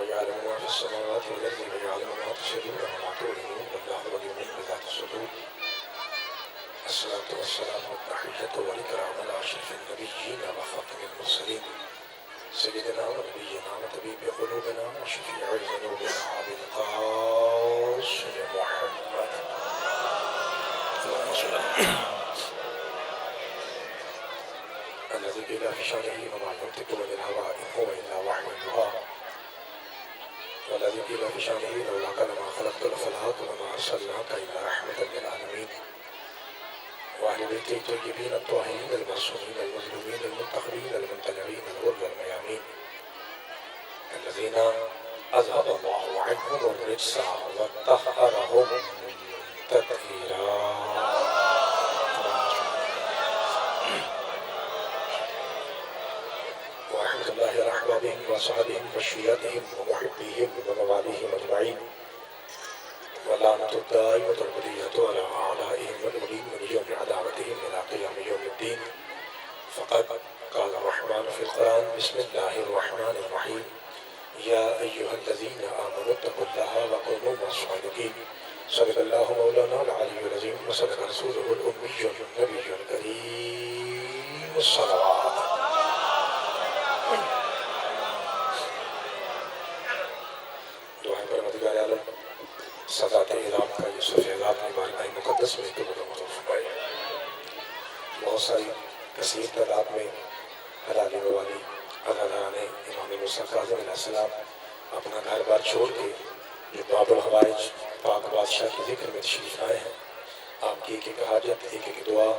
ويعلم ما في السماوات والأرض ويعلم ما تسرون وما تعلنون والله عليم بذات الصدور الصلاة والسلام والتحية والإكرام على أشرف النبيين وخاتم المرسلين سيدنا ونبينا وطبيب قلوبنا وشفيع ذنوبنا أبي القاسم محمد اللهم صل الذي قيل في شانه وما ينطق عن الهوى إن هو إلا وحي يوحى والذي قيل في شانه لولاك لما خلقت الأفلاك وما أرسلناك إلا رحمة للعالمين وأهل بيته الطيبين الطاهرين المعصومين المظلومين المنتخبين المنتجبين الغر الميامين الذين أذهب الله عنهم الرجس وطهرهم تطهيرا ورحمة الله على أحبابهم وأصحابهم وشياتهم ومحبيهم ومواليهم أجمعين ولعنة الدائمة البدية على أعدائهم والمريد من يوم عداوتهم إلى قيام يوم الدين فقد قال الرحمن في القرآن بسم الله الرحمن الرحيم يا أيها الذين آمنوا اتقوا الله وكونوا مع الصادقين صدق الله مولانا العلي العظيم وصدق رسوله الأمي النبي الكريم الصلوات دعائیں پروردگار عالم سادات اعلام کا یوسف فیضات مبارکہ مقدس میں قبول و منظور فرمائے بہت ساری کثیر تعداد میں حلالی موالی عزاداران امام موسیٰ کاظم علیہ السلام اپنا گھر بار چھوڑ کے جو باب الحوائج پاک بادشاہ کے ذکر میں تشریف آئے ہیں آپ کی ایک ایک حاجت ایک ایک دعا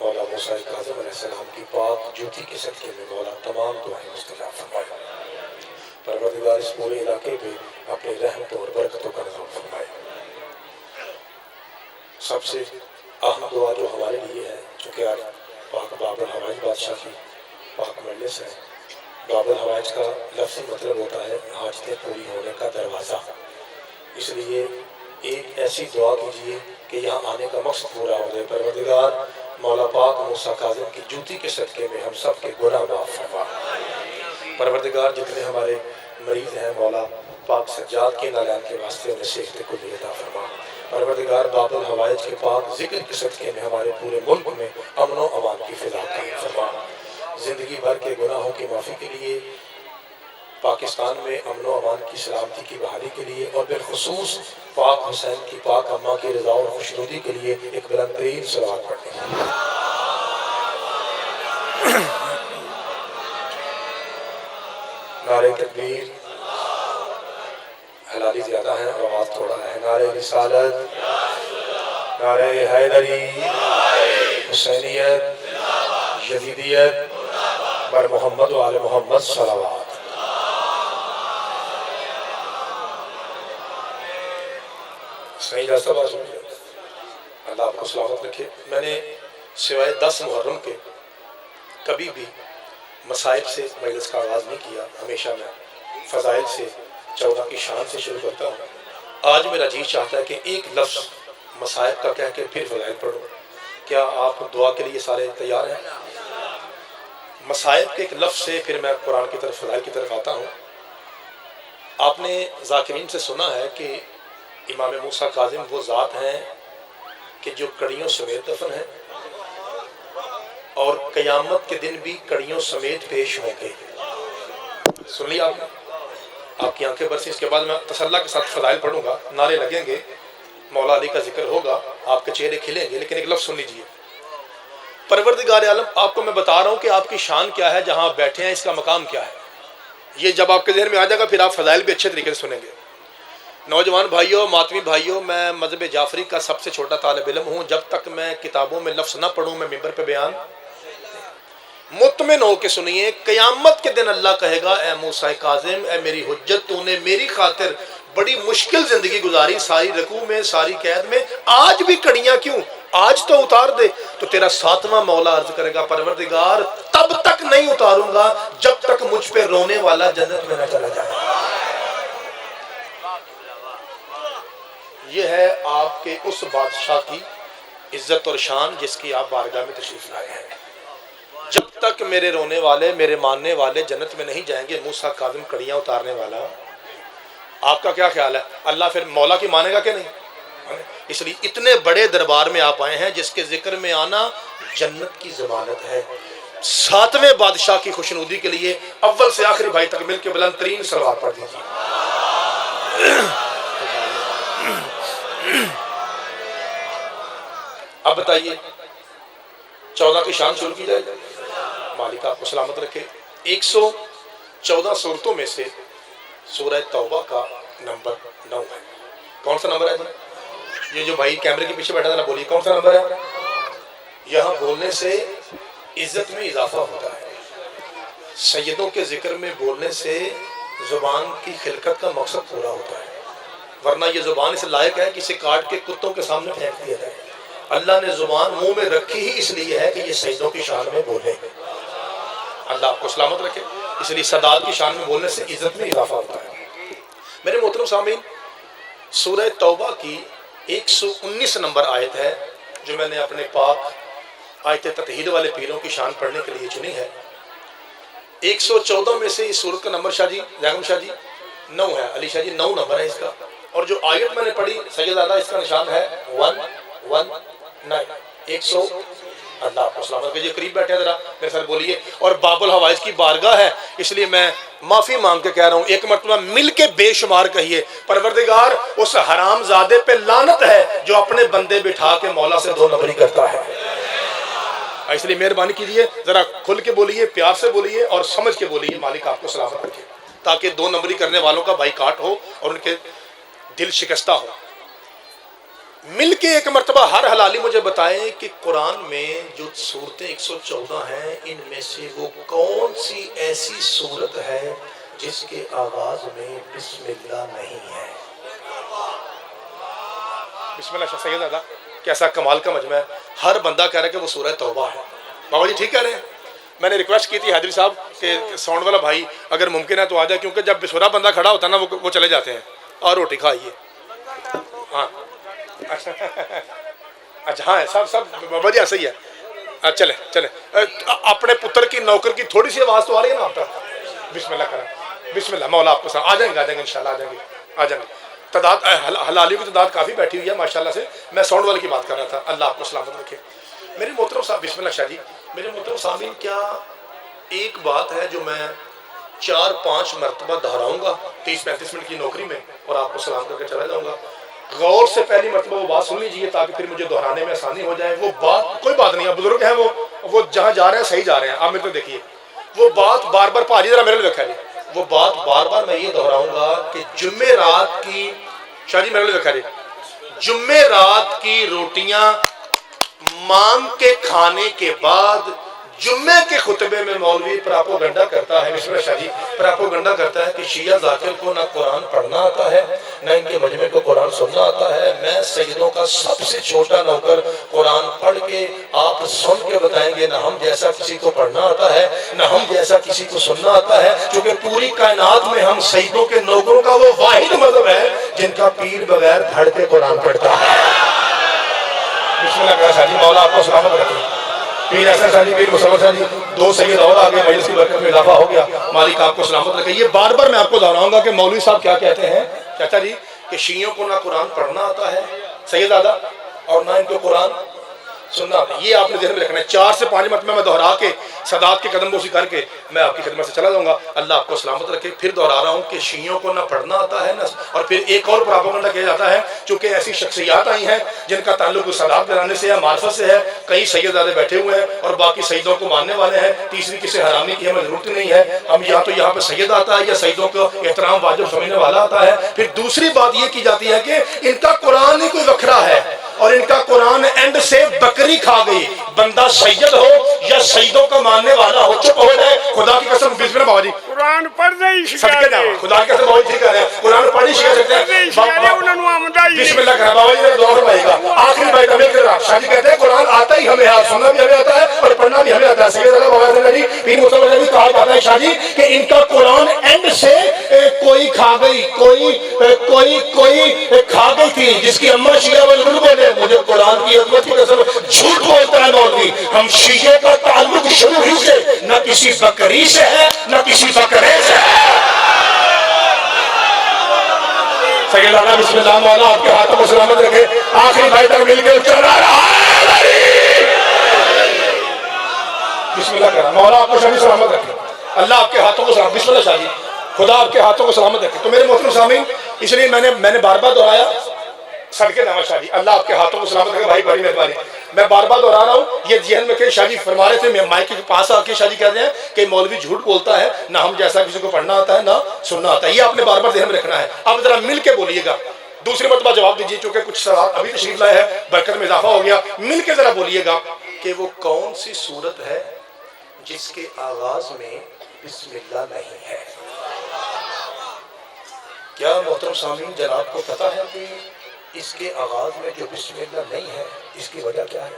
مولا موسیٰ کاظم علیہ السلام کی پاک جوتی کے صدقے میں مولا تمام دعائیں مستجاب فرمائے پروردگار اس پورے علاقے پہ اپنی رحمتوں اور برکتوں کا نظام فرمائے سب سے اہم دعا جو ہمارے لیے ہے چونکہ آج پاک باب الحوائج بادشاہ کی پاک مجلس ہے باب الحوائج کا لفظی مطلب ہوتا ہے حاجتیں پوری ہونے کا دروازہ اس لیے ایک ایسی دعا کیجئے کہ یہاں آنے کا مقصد پورا ہو جائے۔ پروردگار مولا پاک موسیٰ کاظم کی جوتی کے صدقے میں ہم سب کے گناہ معاف فرما۔ پروردگار جتنے ہمارے مریض ہیں مولا پاک سجاد کے نالان کے واسطے انہیں صحت کلی عطا فرما۔ پروردگار باب الحوائج کے پاک ذکر کے صدقے میں ہمارے پورے ملک میں امن و امان کی فضا قائم فرما۔ زندگی بھر کے گناہوں کی معافی کے لیے، پاکستان میں امن و امان کی سلامتی کی بحالی کے لیے، اور بالخصوص پاک حسین کی پاک اماں کی رضا اور خوشنودی کے لیے ایک بلند ترین صلوات پڑھتے ہیں۔ نعرہ تکبیر، حلالی زیادہ ہیں اور آواز تھوڑا ہے۔ نعرہ رسالت، نعرہ حیدری، حسینیت، یزیدیت، بر محمد و آل محمد صلوات۔ صحیح جیسا بات سمجھے، اللہ آپ کو سلامت رکھے۔ میں نے سوائے 10 محرم کے کبھی بھی مسائل سے مجلس کا آغاز نہیں کیا، ہمیشہ میں فضائل سے، 14 کی شان سے شروع کرتا ہوں۔ آج میرا جی چاہتا ہے کہ ایک لفظ مصائب کا کہہ کے پھر فضائل پڑھوں۔ کیا آپ دعا کے لیے سارے تیار ہیں؟ مصائب کے ایک لفظ سے پھر میں قرآن کی طرف، فضائل کی طرف آتا ہوں۔ آپ نے ذاکرین سے سنا ہے کہ امام موسیٰ کاظم وہ ذات ہیں کہ جو کڑیوں سمیت دفن ہیں اور قیامت کے دن بھی کڑیوں سمیت پیش ہوں گے۔ سن لیا آپ نے؟ آپ کی آنکھیں برسی۔ اس کے بعد میں تسلی کے ساتھ فضائل پڑھوں گا، نعرے لگیں گے، مولا علی کا ذکر ہوگا، آپ کے چہرے کھلیں گے، لیکن ایک لفظ سن لیجیے۔ پروردگار عالم، آپ کو میں بتا رہا ہوں کہ آپ کی شان کیا ہے، جہاں آپ بیٹھے ہیں اس کا مقام کیا ہے۔ یہ جب آپ کے ذہن میں آ جائے گا پھر آپ فضائل بھی اچھے طریقے سے سنیں گے۔ نوجوان بھائیوں، ماتمی بھائیوں، میں مذہب جعفری کا سب سے چھوٹا طالب علم ہوں۔ جب تک میں کتابوں میں لفظ نہ پڑھوں میں ممبر پہ بیان مطمئن ہو کے سنیے، قیامت کے دن اللہ کہے گا اے موسیٰ کاظم، اے میری حجت، تو نے میری خاطر بڑی مشکل زندگی گزاری، ساری رکوع میں، ساری قید میں، آج بھی کڑیاں کیوں؟ آج تو اتار دے۔ تو تیرا 7واں مولا عرض کرے گا پروردگار تب تک نہیں اتاروں گا جب تک مجھ پہ رونے والا جنت میں نہ چلا جائے۔ یہ ہے آپ کے اس بادشاہ کی عزت اور شان جس کی آپ بارگاہ میں تشریف لائے ہیں۔ جب تک میرے رونے والے، میرے ماننے والے جنت میں نہیں جائیں گے، موسیٰ کاظم کڑیاں اتارنے والا، آپ کا کیا خیال ہے؟ اللہ پھر مولا کی مانے گا کہ نہیں؟ اس لیے اتنے بڑے دربار میں آپ آئے ہیں جس کے ذکر میں آنا جنت کی ضمانت ہے۔ 7ویں بادشاہ کی خوشنودی کے لیے اول سے آخری بھائی تک مل کے بلند ترین صلوات پڑھ دیجیے۔ اب بتائیے 14 کی شان شروع کی جائے۔ مالک آپ کو سلامت رکھے۔ 114 صورتوں میں سے سورہ توبہ کا نمبر 9 ہے۔ کون سا نمبر ہے جی؟ یہ جو بھائی کیمرے کے پیچھے بیٹھا تھا نا، بولیے کون سا نمبر ہے؟ یہاں بولنے سے عزت میں اضافہ ہوتا ہے، سیدوں کے ذکر میں بولنے سے زبان کی خلقت کا مقصد پورا ہوتا ہے، ورنہ یہ زبان اس لائق ہے کہ اسے کاٹ کے کتوں کے سامنے پھینک دیا جائے۔ اللہ نے زبان منہ میں رکھی ہی اس لیے ہے کہ یہ سجدوں کی شان میں بولے۔ اللہ آپ کو سلامت رکھے۔ اس لیے سادات کی شان میں بولنے سے عزت میں اضافہ ہوتا ہے۔ میرے محترم سامعین، سورہ توبہ کی 119 نمبر آیت ہے جو میں نے اپنے پاک آیت تطہیر والے پیروں کی شان پڑھنے کے لیے چنی ہے۔ 114 میں سے اس سورت کا نمبر شاہ جی، زیغم شاہ جی 9 ہے، علی شاہ جی 9 نمبر ہے اس کا، اور جو آیت میں نے پڑھی سیدزادہ اس کا نشان ہے 119۔ اللہ آپ کو سلامت کیجیے۔ قریب بیٹھے ذرا میرے ساتھ بولیے۔ اور باب الحوائج کی بارگاہ ہے، اس لیے میں معافی مانگ کے کہہ رہا ہوں، ایک مرتبہ مل کے بے شمار کہیے پروردگار اس حرام زادے پہ لعنت ہے جو اپنے بندے بٹھا کے مولا سے 2 نمبری کرتا ہے۔ اس لیے مہربانی کیجیے، ذرا کھل کے بولیے، پیار سے بولیے اور سمجھ کے بولیے، مالک آپ کو سلامت رکھے، تاکہ 2 نمبری کرنے والوں کا بائیکاٹ ہو اور ان کے دل شکستہ ہو۔ مل کے ایک مرتبہ ہر حلالی مجھے بتائیں کہ قرآن میں جو صورتیں 114 ہیں، ان میں سے وہ کون سی ایسی صورت ہے جس کے آغاز میں بسم اللہ نہیں ہے؟ بسم اللہ شاہ سید دادا، کیسا کمال کا مجمع ہے۔ ہر بندہ کہہ رہا ہے کہ وہ سورہ توبہ ہے۔ بابا جی ٹھیک کہہ رہے ہیں؟ میں نے ریکویسٹ کی تھی حیدری صاحب کہ ساؤنڈ والا بھائی اگر ممکن ہے تو آ جائے، کیونکہ جب بسورا بندہ کھڑا ہوتا ہے نا وہ چلے جاتے ہیں، اور روٹی کھائیے۔ ہاں اچھا ہاں سب بڑھیا صحیح ہے. چلے چلے اپنے پتر کی نوکر کی تھوڑی سی آواز تو آ رہی ہے نا آپ تک. بسم اللہ کریں, بسم اللہ. مولا آپ کو آ جائیں گے انشاءاللہ آ جائیں گے. تعداد حلالیوں کی تعداد کافی بیٹھی ہوئی ہے ماشاءاللہ سے. میں ساؤنڈ والے کی بات کر رہا تھا. اللہ آپ کو سلامت رکھے. میرے محترم صاحب, بسم اللہ شاہ جی. میرے محترم سامعین, کیا ایک بات ہے جو میں 4-5 مرتبہ دہراؤں گا 30-35 منٹ کی نوکری میں اور آپ کو سلام کر کے چلا جاؤں گا. غور سے پہلی مرتبہ وہ بات سن لیجیے تاکہ پھر مجھے دہرانے میں آسانی ہو جائے. وہ بات کوئی بات نہیں ہے, بزرگ ہیں وہ جہاں جا رہے ہیں صحیح جا رہے ہیں. آپ میرے کو دیکھیے وہ بات بار بار پاجی ذرا میرے لیے دیکھا جی. وہ بات بار بار میں یہ دہراؤں گا کہ جمعرات کی شاہ جی میرے لیے دیکھا جی, جمعرات کی روٹیاں مانگ کے کھانے کے بعد جمعے کے خطبے میں مولوی پراپوگنڈا کرتا ہے. بسم اللہ شاہ جی پراپوگنڈا کرتا ہے کہ شیعہ ذاکر کو نہ قرآن پڑھنا آتا ہے نہ ان کے مجمع کو قرآن سننا آتا ہے. میں سیدوں کا سب سے چھوٹا نوکر قرآن پڑھ کے آپ سن کے بتائیں گے نہ ہم جیسا کسی کو پڑھنا آتا ہے نہ ہم جیسا کسی کو سننا آتا ہے. کیونکہ پوری کائنات میں ہم سیدوں کے نوکروں کا وہ واحد مذہب ہے جن کا پیر بغیر دھڑ کے قرآن پڑھتا ہے. بسم اللہ شاہ جی, مولا آپ کو سلامت رکھے. پیر احسن شاہ جی, پیر مصور شاہ جی, 2 سید اور آگے, مجلس کی برکت میں اضافہ ہو گیا. مالک آپ کو سلامت رکھے. یہ بار بار میں آپ کو دہراؤں گا کہ مولوی صاحب کیا کہتے ہیں چاچا جی کہ شیعوں کو نہ قرآن پڑھنا آتا ہے سید دادا اور نہ ان کو قرآن سننا. یہ آپ نے ذہن میں رکھنا ہے. 4 سے 5 مرتبہ میں دہرا کے سادات کے قدم بوسی کر کے میں آپ کی خدمت سے چلا جاؤں گا. اللہ آپ کو سلامت رکھے. پھر دہرا رہا ہوں کہ شیعوں کو نہ پڑھنا آتا ہے نہ, اور پھر ایک اور پراپوگنڈا کیا جاتا ہے چونکہ ایسی شخصیات آئی ہیں جن کا تعلق سادات گرانے سے ہے, معرفت سے ہے. کئی سیدزادے بیٹھے ہوئے ہیں اور باقی سیدوں کو ماننے والے ہیں. تیسری کسی حرامی کی ہمیں ضرورت نہیں ہے. ہم یا تو یہاں پہ سید آتا ہے یا سیدوں کو احترام واجب سمجھنے والا آتا ہے. پھر دوسری بات یہ کی جاتی ہے کہ ان کا قرآن ہی کوئی وکھرا ہے اور ان کا قرآن اینڈ سے بکری کھا گئی. بندہ سید ہو یا سیدوں کا ماننے والا ہو چپ ہو جائے. خدا کی قسم بسم اللہ بابا جی قرآن پڑھ دے صدقے جاؤ. خدا کی قسم بابا جی کہہ رہے ہیں قرآن پڑھ ہی سکتے ہیں. بسم اللہ کہا بابا جی نے دعا فرمائے گا. آخری بات ہمیں کر رہا شاہ جی کہتے ہیں قرآن آتا ہی ہمیں ہے, سننا بھی ہمیں آتا ہے اور پڑھنا بھی ہمیں آتا ہے. سید اللہ بابا جی پیر مصور نے بھی کہا جاتا ہے شاہ جی کہ ان کا قرآن اینڈ سے کوئی کھا گئی, کوئی کھا گئی تھی جس کی اماں شیعہ والگل بولے. مجھے قرآن کی عظمت کی قسم جھوٹ بولتا ہے مولوی. ہم شیعہ کا تعلق شروع ہی سے نہ کسی بکری سے ہے نہ کسی بکرے سے ہے. سید اللہ بسم اللہ, مولا آپ کے ہاتھوں کو سلامت رکھے. آخری بھائی تک مل کے چلا رہا ہے. بسم اللہ کرا. مولا آپ کو شاہ جی سلامت رکھے. اللہ آپ کے ہاتھوں کو سلامت. بسم اللہ شاہ جی, خدا آپ کے ہاتھوں کو سلامت رکھے. تو میرے محترم سامعین, اس لیے میں نے بار بار دہرایا صدقے جاؤں شاہ جی. اللہ آپ کے ہاتھوں کو سلامت رکھے. بھائی بڑی مہربانی. میں بار بار دہرا رہا ہوں یہ ذہن میں کہ شاہ جی فرما رہے تھے, میں مائک کے پاس آ کے شاہ جی کہتے ہیں کہ مولوی جھوٹ بولتا ہے, نہ ہم جیسا کسی کو پڑھنا آتا ہے نہ سننا آتا ہے. یہ آپ نے بار بار ذہن میں رکھنا ہے. آپ ذرا مل کے بولیے گا. دوسری مرتبہ جواب دیجیے چونکہ کچھ سوال ابھی تشریف لائے ہیں, برکت میں اضافہ ہو گیا. مل کے ذرا بولیے گا کہ وہ کون سی صورت ہے جس کے آغاز میں بسم اللہ نہیں ہے. کیا محترم سامعین جناب کو پتہ ہے کہ اس کے آغاز میں جو بسم اللہ نہیں ہے اس کی وجہ کیا ہے؟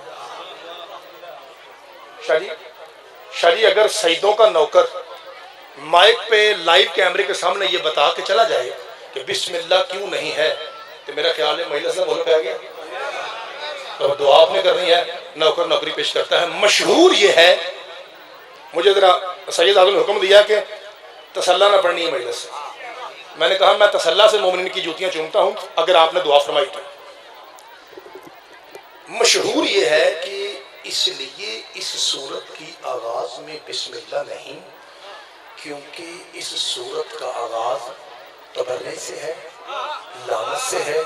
شاہ جی اگر سیدوں کا نوکر مائک پہ لائیو کیمرے کے سامنے یہ بتا کے چلا جائے کہ بسم اللہ کیوں نہیں ہے تو میرا خیال ہے مجلس سے بول پہ آ گیا. تو دعا آپ نے کرنی ہے, نوکر نوکری پیش کرتا ہے. مشہور یہ ہے, مجھے ذرا سید اعظم نے حکم دیا کہ تسلہ نہ پڑھنی ہے مجلس سے. میں نے کہا میں تسلہ سے مومنین کی جوتیاں چومتا ہوں اگر آپ نے دعا فرمائی تو. مشہور یہ ہے کہ اس لیے اس سورت کی آغاز میں بسم اللہ نہیں کیونکہ اس سورت کا آغاز تبرے سے ہے, لعنت سے ہے,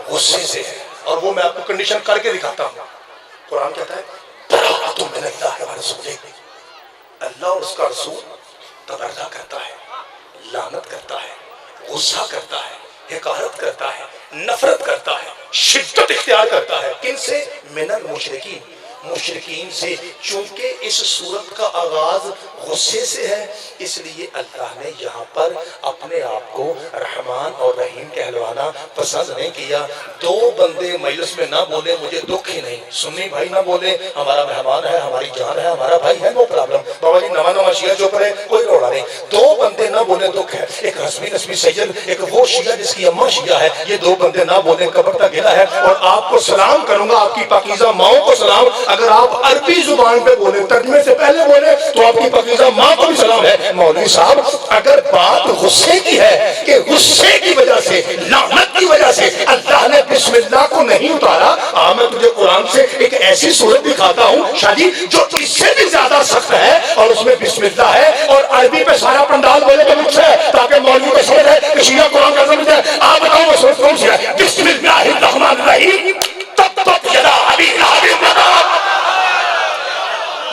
غصے سے ہے. اور وہ میں آپ کو کنڈیشن کر کے دکھاتا ہوں. قرآن کہتا ہے اللہ اور اس کا رسول تبرہ کرتا ہے, لعنت کرتا ہے, غصہ کرتا ہے, حقارت کرتا ہے, نفرت کرتا ہے, شدت اختیار کرتا ہے. کن سے؟ من المشرکین, مشرکین سے، چونکہ اس صورت کا آغاز غصے سے ہے، اس لیے اللہ نے یہاں پر اپنے آپ کو رحمان اور رحیم کہلوانا پسند نہیں کیا۔ دو بندے مجلس میں نہ بولے مجھے دکھ ہی نہیں، سنی بھائی نہ بولے ہمارا مہمان ہے، ہماری جان ہے، ہمارا بھائی ہے، نو پرابلم، بابا جی نواں شیعہ جو پڑے کوئی روڑا نہیں، دو بندے نہ بولے دکھ ہے۔ ایک حسبی نسبی سید، ایک وہ شیعہ جس کی اماں شیعہ ہے، یہ دو بندے نہ بولے قبر تک گلا ہے۔ اور آپ کو سلام کروں گا، آپ کی پاکیزہ ماؤں کو سلام، اگر آپ عربی زبان پہ بولے ترجمے سے پہلے بولے تو آپ کی پاکیزہ ماں کو بھی سلام ہے۔ مولوی صاحب اگر بات غصے کی ہے کہ غصے کی وجہ سے، لعنت کی وجہ سے اللہ نے بسم اللہ کو نہیں اتارا، میں تجھے قرآن سے ایک ایسی صورت دکھاتا ہوں شاہ جی جو اس سے بھی زیادہ سخت ہے اور اس میں بسم اللہ ہے، اور عربی پہ سارا پنڈال بولے تو مجھ سے ہے تاکہ مولوی کو سمجھ ہے کہ شیعہ قرآن کا سمجھ ہے۔ آپ بتاؤ وہ صورت کون سی ہے؟ بسم اللہ الرحمن الرحیم، تبت یدا ابی لہب وتب۔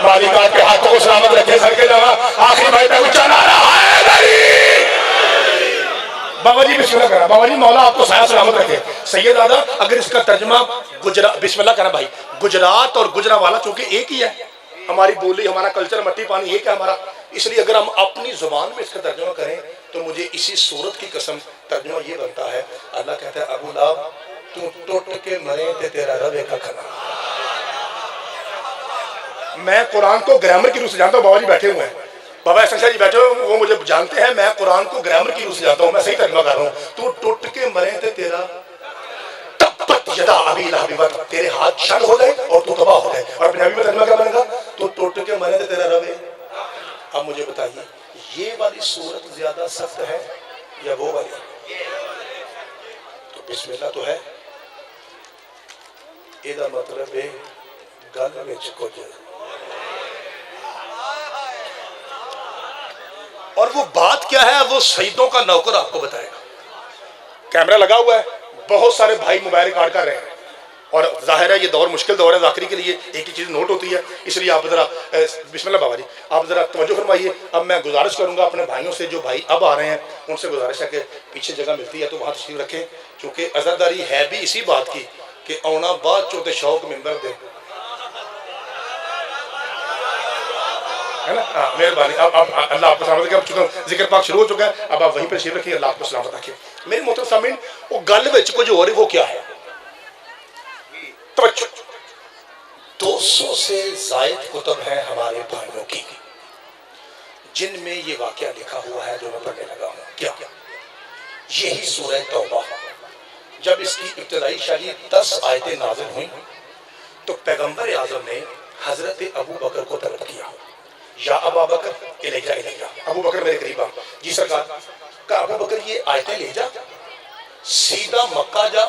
مالکات کے ہاتھوں کو سلامت رکھے، سر کے جگہ آخری بھائی پہ اونچا نعرہ حیدری۔ بابا جی بسم اللہ کرنا، بابا جی مولا آپ کو سایہ سلامت رکھے۔ سید دادا اگر اس کا ترجمہ بسم اللہ کرنا بھائی، گجرات اور گجرانوالہ چونکہ ایک ہی ہے، ہماری بولی، ہمارا کلچر، مٹی پانی ایک ہے ہمارا، اس لیے اگر ہم اپنی زبان میں اس کا ترجمہ کریں تو مجھے اسی صورت کی قسم ترجمہ یہ بنتا ہے، اللہ کہتا ہے ابو لہب تو ٹوٹ کے مرے تے تیرا رب کا کھنا۔ میں قرآن کو گرامر کی روح سے جانتا ہوں، بابا جی بیٹھے ہوئے ہیں، بابا احسن شاہ جی بیٹھے ہوئے وہ مجھے جانتے ہیں، میں قرآن کو گرامر کی روح سے جانتا ہوں، میں صحیح ترجمہ کر رہا ہوں، تو ٹوٹ کے مرے تے تیرا تبت یدا ابی لہب وتب، تیرے ہاتھ شل ہو گئے اور تو تباہ ہو گئے۔ اور پنجابی میں ترجمہ کیا بنے گا؟ تو ٹوٹ کے مرے تے تیرا رب۔ اب مجھے بتائیے یہ والی صورت زیادہ سخت ہے یا وہ والی؟ تو بسم اللہ تو ہے، یہ مطلب ہے گل وچ کچھ، اور وہ بات کیا ہے وہ سیدوں کا نوکر آپ کو بتائے گا۔ کیمرہ لگا ہوا ہے، بہت سارے بھائی موبائل ریکارڈ کر رہے ہیں، اور ظاہر ہے یہ دور مشکل دور ہے، ذاکری کے لیے ایک ہی چیز نوٹ ہوتی ہے، اس لیے آپ ذرا بسم اللہ بابا جی آپ ذرا توجہ فرمائیے۔ اب میں گزارش کروں گا اپنے بھائیوں سے، جو بھائی اب آ رہے ہیں ان سے گزارش ہے کہ پیچھے جگہ ملتی ہے تو وہاں تشریف رکھیں، چونکہ عزاداری ہے بھی اسی بات کی کہ اونا بعد چوتے شوق ممبر دے، ہے نا؟ مہربانی، اب اللہ آپ کو سلامت رکھے، اب چونکہ ذکر پاک شروع ہو چکا ہے، اب آپ وہیں پہ تشریف رکھیے، اللہ آپ کو سلامت رکھے۔ میرے محترم سامعین، وہ گل وچ کچھ ہو رہی وہ کیا ہے؟ توجہ، 200 سے زائد کتب ہیں ہمارے بھائیوں کی جن میں یہ واقعہ لکھا ہوا ہے جو میں پڑھنے لگا ہوں۔ کیا یہی سورہ توبہ، جب اس کی ابتدائی شاہی 10 آیتیں نازل ہوئیں تو پیغمبر اعظم نے حضرت ابو بکر کو طلب کیا، یا ابا بکر الیجا الیجا، ابو بکر میرے قریب آ۔ جی سرکار، کہا ابو بکر یہ آیتیں لے جا، سیدھا مکہ جا،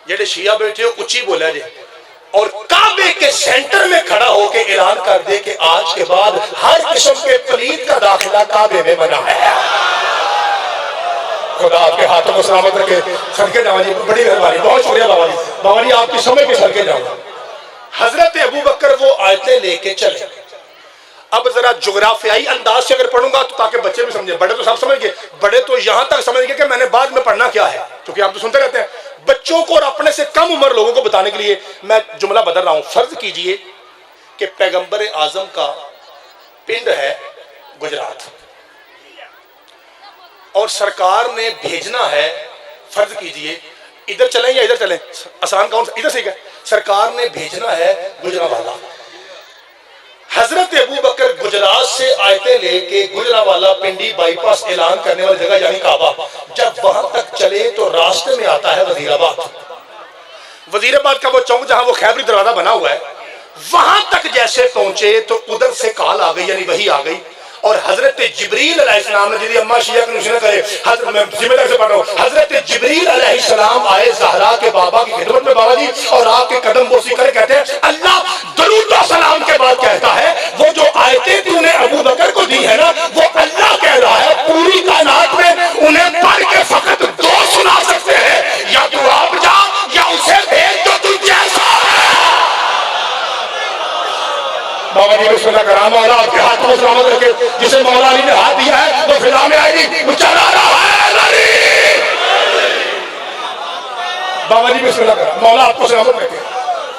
جڑے شیعہ بیٹھے ہو اچھی بولا جے، اور کعبے کے سینٹر میں کھڑا ہو کے اعلان کر دے کہ آج کے بعد ہر قسم کے پلید کا داخلہ کعبے میں منع ہے۔ خدا آپ کے ہاتھوں کو سلامت رکھے، صدقے جاؤں جی، بڑی مہربانی، بہت شکریہ بابا جی، بابا جی آپ کی سمجھ کے صدقے جاؤں۔ حضرت ابو بکر وہ آیتیں لے کے چلے۔ اب ذرا جغرافیائی انداز سے اگر پڑھوں گا تو تاکہ بچے بھی سمجھیں، بڑے تو سب سمجھ گئے، بڑے تو یہاں تک سمجھ گئے کہ میں نے بعد میں پڑھنا کیا ہے، کیونکہ آپ تو سنتے رہتے ہیں۔ بچوں کو اور اپنے سے کم عمر لوگوں کو بتانے کے لیے میں جملہ بدل رہا ہوں۔ فرض کیجئے کہ پیغمبر اعظم کا پنڈ ہے گجرات، اور سرکار نے بھیجنا ہے، فرض کیجئے ادھر چلیں یا ادھر چلیں، آسان کون سا، ادھر سے سرکار نے بھیجنا ہے گجرانوالہ۔ حضرت ابو بکر گجرات سے آیتیں لے کے گجرانوالہ پنڈی بائی پاس اعلان کرنے والی جگہ یعنی کعبہ، جب وہاں تک چلے تو راستے میں آتا ہے وزیر آباد۔ وزیر آباد کا وہ چوک جہاں وہ خیبری دروازہ بنا ہوا ہے، وہاں تک جیسے پہنچے تو ادھر سے کال آ گئی، یعنی وہی آ گئی، اور حضرت جبریل علیہ السلام نے، جدی اماں شیعہ کی نشنہ کرے، میں ذمہ دار سے پڑھ رہا ہوں، حضرت جبریل علیہ السلام آئے زہرا کے بابا کی خدمت میں بابا جی، اور آپ کے قدم بوسی کرے کہتے ہیں اللہ درود و سلام کے بعد کہتا ہے وہ جو آیتیں تو نے ابو بکر کو دی ہے نا وہ اللہ کہہ رہا ہے پوری کائنات میں انہیں پڑھ کے فقط 2 سنا سکتے ہیں، یا تو آپ جا یا اسے بھیج جو تو جیسا ہے۔ بابا جی بسم اللہ کرام، مولا آپ کے ہاتھ کو سلامت رکھے، جسے مولا علی نے ہاتھ دیا ہے وہ فضا میں آئے گی، اونچا نعرہ حیدری۔ بابا جی بسم اللہ کرام، مولا آپ کو سلامت رکھے۔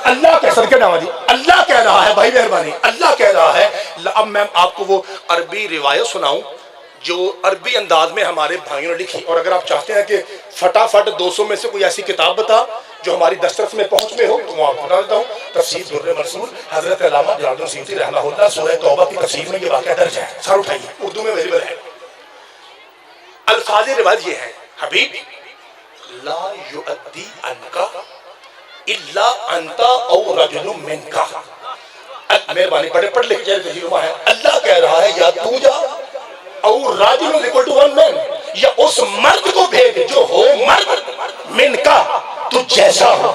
اللہ کے صدقے نامہ جی اللہ کہہ رہا ہے، بھائی مہربانی، اللہ کہہ رہا ہے. اب میں آپ کو وہ عربی روایت سناؤں جو عربی انداز میں ہمارے بھائیوں نے لکھی، اور اگر آپ چاہتے ہیں کہ فٹافٹ 200 میں سے کوئی ایسی کتاب بتا جو ہماری دسترس میں پہنچ میں ہو تو میں آپ کو بتا دیتا ہوں. تفسیر در منصور حضرت علامہ جلال الدین سیوطی رحمہ اللہ، سورہ توبہ کی تفسیر میں یہ واقعہ درج ہے. سر اٹھائیے، اردو میں اویلیبل ہے. الفاظ روایت یہ ہے: حبیب لا یؤدی عنکا الا انت او رجل منکا. مہربانی پڑھ لکھ جائے ترجمہ ہے. اللہ کہہ رہا ہے یا تو جا او راجل اکول ٹو ون مین، یا اس مرد کو بھیج جو ہو مرد منکا، تو جیسا ہو،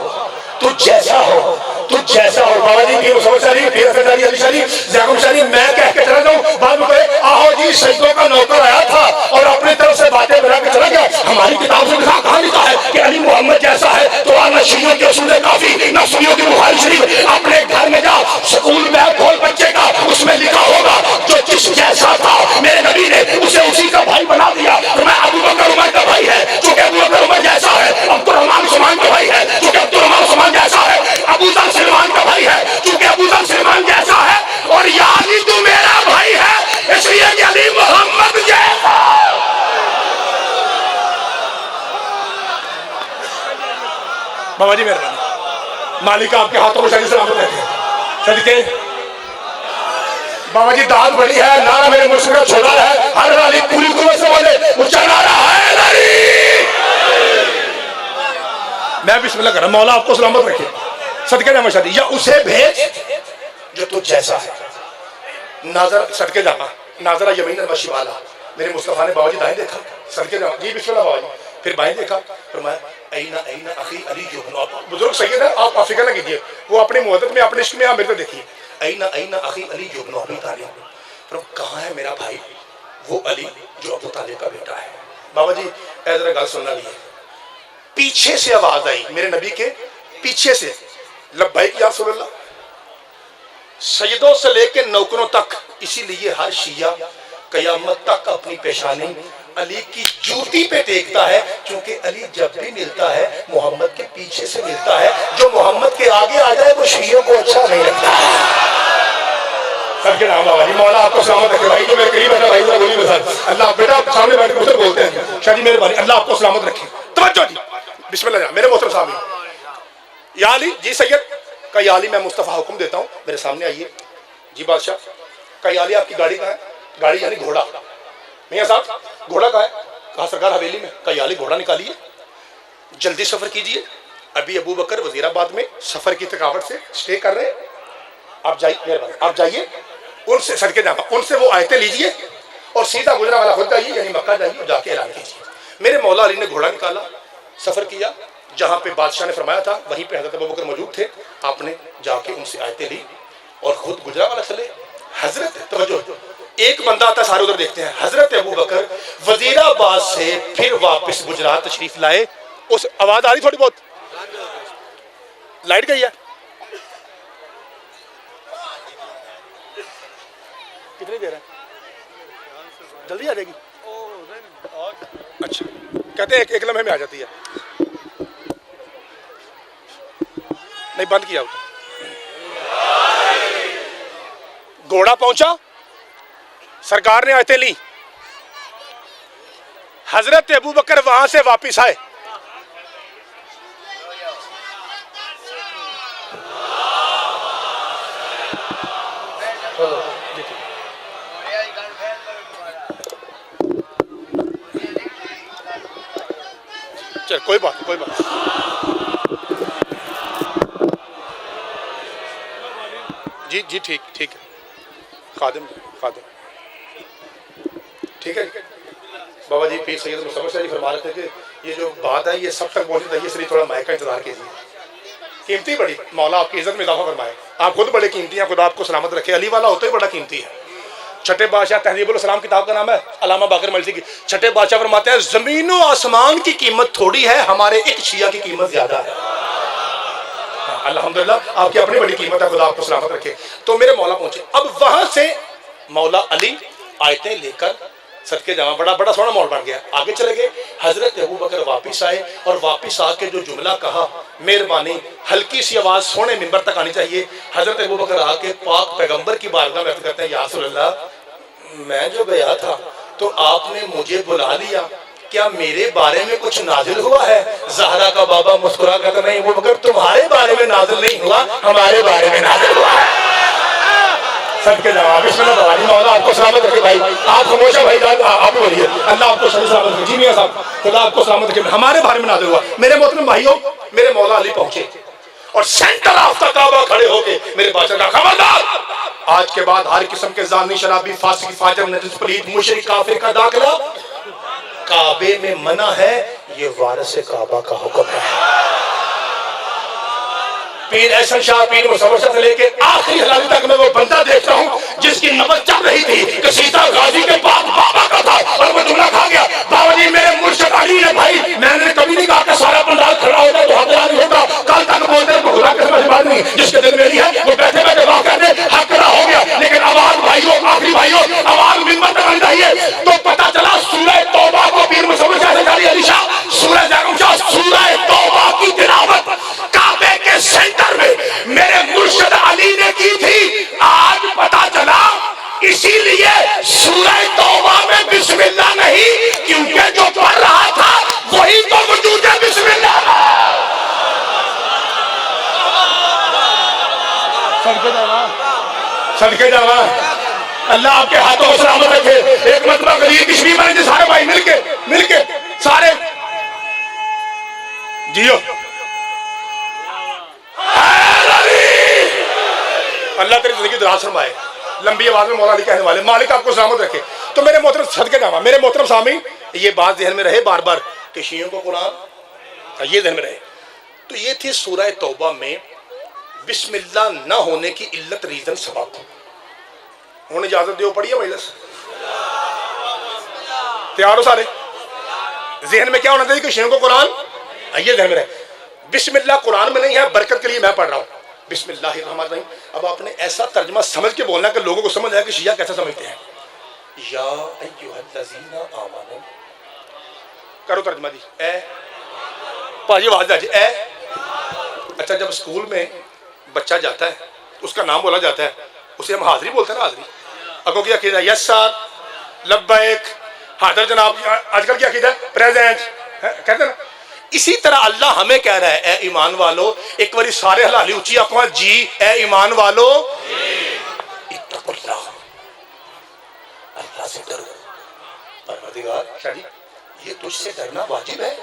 تو جیسا ہو، تو جیسا ہو. بابا جی پیر مصور شریف، پیر حسن علی علی شریف، زیغم شریف، میں کہہ کے چلا جاؤں بعد میں کہے آہو جی سجدوں کا نوکر آیا تھا اور اپنی طرف سے باتیں بنا کے چلا گیا. ہماری کتاب سے کہاں لکھا ہے کہ علی محمد جیسا ہے؟ تو نہ شیعوں کے اصول کافی نہ سنیوں کی بخاری شریف. اپنے گھر میں جا سکول بیگ کھول بچے کا، اس میں لکھا ہوگا جو جس جیسا تھا میرے نبی نے اسے اسی کا بھائی بنا دیا. میں ابو بکر عمر کا بھائی ہے چونکہ ابو بکر عمر جیسا ہے. عبد الرحمان عثمان کا بھائی ہے چونکہ عبد الرحمان عثمان جیسا ہے. ابو ذر سلمان کا بھائی ہے چونکہ ابو ذر سلمان جیسا ہے. اور یا علی تو میرا بھائی ہے اس لیے کہ علی محمد جیسا. بابا جی مہربانی، مالک آپ کے ہاتھوں میں شریف سلامت رہتے ہیں. صدقے بابا جی داد بڑی ہے، نعرہ میرے مرشد کا چھوڑا ہے، ہر علی پوری قوت سے بولے اونچا نعرہ ہے علی. میں بسم اللہ کر رہا ہوں، مولا آپ کو سلامت رکھے. صدقے جامع شادی یا اسے بھیج جو تو جیسا ہے. ناظر صدقے جامع ناظرہ یمین و شمالا. میرے مصطفیٰ نے بابا جی دائیں دیکھا، صدقے جامع جی بسم اللہ بابا جی. پھر بائیں دیکھا، فرمایا اینا اینا اخی علی ابن ابی. بزرگ سید ہے، آپ فکر نہ کیجیے، وہ اپنی محبت میں اپنے عشق میں آپ میرے کو دیکھیے. اینا اینا اخی علی ابن ابی طالب. کہاں ہے میرا بھائی وہ علی جو ابو طالب کا بیٹا ہے. بابا جی اے ذرا گل سننا لیے. پیچھے سے آواز آئی میرے نبی کے پیچھے سے، لبیک یا رسول اللہ. سجدوں سے لے کے نوکروں تک، اسی لیے ہر شیعہ قیامت تک اپنی پیشانی علی کی جوتی پہ دیکھتا ہے، کیونکہ علی جب بھی ملتا ہے محمد کے پیچھے سے ملتا ہے. جو محمد کے آگے آ جائے وہ شیعوں کو اچھا نہیں لگتا. سب کے نام بابا جی، مولا آپ کو سلامت رکھے. بھائی جو میرے قریب بیٹھا بھائی ذرا بولی میرے ساتھ. اللہ بیٹا آپ سامنے بیٹھ کے مجھے بولتے ہیں شاہ جی مہربانی، اللہ آپ کو سلامت رکھے. توجہ جی بسم اللہ جان. میرے محترم صاحب یا علی جی سید کا یا علی میں مصطفیٰ حکم دیتا ہوں میرے سامنے آئیے. جی بادشاہ کا یا علی آپ کی گاڑی کہاں ہے؟ گاڑی یعنی گھوڑا. میاں صاحب گھوڑا کہاں ہے؟ کہا سرکار حویلی میں. کا یا علی گھوڑا نکالیے، جلدی سفر کیجیے. ابھی ابو بکر وزیر آباد میں سفر کی تھکاوٹ سے اسٹے کر رہے ہیں. آپ جائیے مہربانی، آپ جائیے ان سے صدقے جامع ان سے وہ آیتیں لیجیے اور سیدھا گجرا والا خود جائیے یعنی مکہ جائیے اور جا کے اعلان کیجیے. میرے مولا علی نے گھوڑا نکالا، سفر کیا. جہاں پہ بادشاہ نے فرمایا تھا وہیں پہ حضرت ابوبکر موجود تھے. آپ نے جا کے ان سے آیتیں لی اور خود گجرا والا چلے. حضرت توجہ ایک بندہ آتا ہے سارے ادھر دیکھتے ہیں. حضرت ابوبکر وزیر آباد سے پھر واپس گجرات تشریف لائے. اس آواز آ رہی تھوڑی بہت؟ لائٹ گئی ہے کتنی دیر ہے؟ جلدی آ جائے گی؟ اچھا کہتے ہیں ایک لمحے میں آ جاتی ہے. نہیں بند کیا ہوتا. گھوڑا پہنچا، سرکار نے آیتیں لی. حضرت ابوبکر وہاں سے واپس آئے. چل کوئی بات کوئی بات. جی جی ٹھیک ٹھیک ہے. خادم ٹھیک ہے. بابا جی پیر سید مصطفیٰ شاہ جی فرما رہے تھے کہ یہ جو بات ہے یہ سب تک پہنچی چاہیے، اس لیے تھوڑا مائک کا انتظار کیجیے. قیمتی بڑی، مولا آپ کی عزت میں اضافہ فرمائے. آپ خود بڑے قیمتی ہیں، خدا آپ کو سلامت رکھے. علی والا ہوتا ہی بڑا قیمتی ہے. چھٹے بادشاہ تہذیب الاسلام کتاب کا نام ہے علامہ باقر ملسی کی. چھٹے بادشاہ فرماتے ہیں زمین و آسمان کی قیمت تھوڑی ہے، ہمارے ایک شیعہ کی قیمت زیادہ ہے. الحمدللہ آپ کی اپنی بڑی قیمت ہے، خدا آپ کو سلامت رکھے. تو میرے مولا پہنچے. اب وہاں سے مولا علی آیتیں لے کر صدقے جاواں بڑا سونا ماحول بن گیا. آگے چلے گئے. حضرت ابو بکر واپس آئے اور واپس آ کے جو جملہ کہا, مہربانی ہلکی سی آواز سونے منبر تک آنی چاہیے. حضرت ابو بکر آ کے پاک پیغمبر کی بارگاہ میں عرض کرتے ہیں, یا رسول اللہ, میں جو گیا تھا تو آپ نے مجھے بلا لیا, کیا میرے بارے میں کچھ نازل ہوا ہے؟ زہرا کا بابا مسکرا کہتا, نہیں ابو بکر تمہارے بارے میں نازل نہیں ہوا, ہمارے بارے میں نازل ہوا ہے. صدقے جواب بسم اللہ بوانی. مولا آپ کو سلامت رکھے بھائی, آپ خاموش ہیں بھائی جان, آپ بولیے. اللہ آپ کو صحیح سلامت رکھے. جی میاں صاحب, خدا آپ کو سلامت رکھے. ہمارے بارے میں نازل ہوا. میرے محترم بھائیوں, میرے مولا علی پہنچے اور سینٹر آف دا کعبہ کھڑے ہو کے میرے بادشاہ کا خبردار, آج کے بعد ہر قسم کے زانی, شرابی, فاسق, فاجر, نجس, پلید, مشرک, کافر کا داخلہ کعبے میں منع ہے. یہ وارث کعبہ کا حکم ہے. پیر احسن شاہ, پیر مصور شاہ سے لے کے آخری حلالی تک میں وہ بندہ دیکھتا ہوں جس کی نبض چل رہی تھی کہ سیتا غازی کے بعد بابا کا تھا, اور وہ جملہ کھا گیا, بابا جی میرے مرشد علی نے بھائی, میں نے کبھی نہیں کہا کہ سارا پنڈال کھڑا ہوگا تو حق نہیں ہوگا. کل تک بولتے ہیں خدا کے سمجھ بات نہیں, جس کے دل میں نہیں ہے وہ بیٹھے بیٹھے واہ کہتے ہیں حق کھڑا ہو گیا. لیکن آواز بھائیوں, آخری بھائیوں, آواز منبر تک آنی چاہیے. تو پتہ چلا سورہ توبہ کو پیر مصور شاہ سے علی شاہ, سورہ جاگم شاہ, سورہ توبہ کی تلاوت کعبے کے سینٹر میں میرے مرشد علی نے کی تھی. آج پتا چلا اسی لیے سورہ توبہ میں بسم اللہ نہیں, کیونکہ جو پڑھ رہا تھا وہی تو وجود ہے بسم اللہ. صدقے جاواں, اللہ آپ کے ہاتھوں کو سلامت رکھے. ایک مرتبہ غریب کشمیر میں سارے بھائی مل کے سارے جیو, اللہ تیری زندگی دراز فرمائے. لمبی آواز میں مولا علی کہنے والے, مالک آپ کو سلامت رکھے. تو میرے محترم صدقے جاواں, میرے محترم سامعین, یہ بات ذہن میں رہے بار بار کہ شیعوں کو قرآن, یہ ذہن میں رہے. تو یہ تھی سورہ توبہ میں بسم اللہ نہ ہونے کی علت, ریزن, سبب. انہوں نے اجازت دیو پڑھی ہے مجلس, تیار ہو سارے؟ ذہن میں کیا ہونا چاہیے کہ شیعوں کو قرآن, یہ ذہن میں رہے. بسم اللہ قرآن میں نہیں ہے, برکت کے لیے میں پڑھ رہا ہوں. بسم اللہ الرحمن الرحیم. اب آپ نے ایسا ترجمہ سمجھ کے بولنا کہ لوگوں کو سمجھ آئے کہ شیعہ کیسا سمجھتے ہیں. یا ایھا الذین آمنوا, کرو ترجمہ جی. اے پاجی آواز آ جی, اے. اچھا جب اسکول میں بچہ جاتا ہے اس کا نام بولا جاتا ہے, اسے ہم حاضری بولتے ہیں نا, حاضری. اگوں کیا عقیدہ, یس سر, لبیک, حاضر جناب. آج کل کیا عقیدہ ہے, پریزنٹ کہتے ہیں نا. اسی طرح اللہ ہمیں کہہ رہا ہے, اے ایمان والو, ایک باری سارے حلالی اونچی آنکھوں, جی اے ایمان والو, اتقوا اللہ, اللہ سے ڈرو. پروردگار شاہ جی یہ تجھ سے ڈرنا واجب ہے.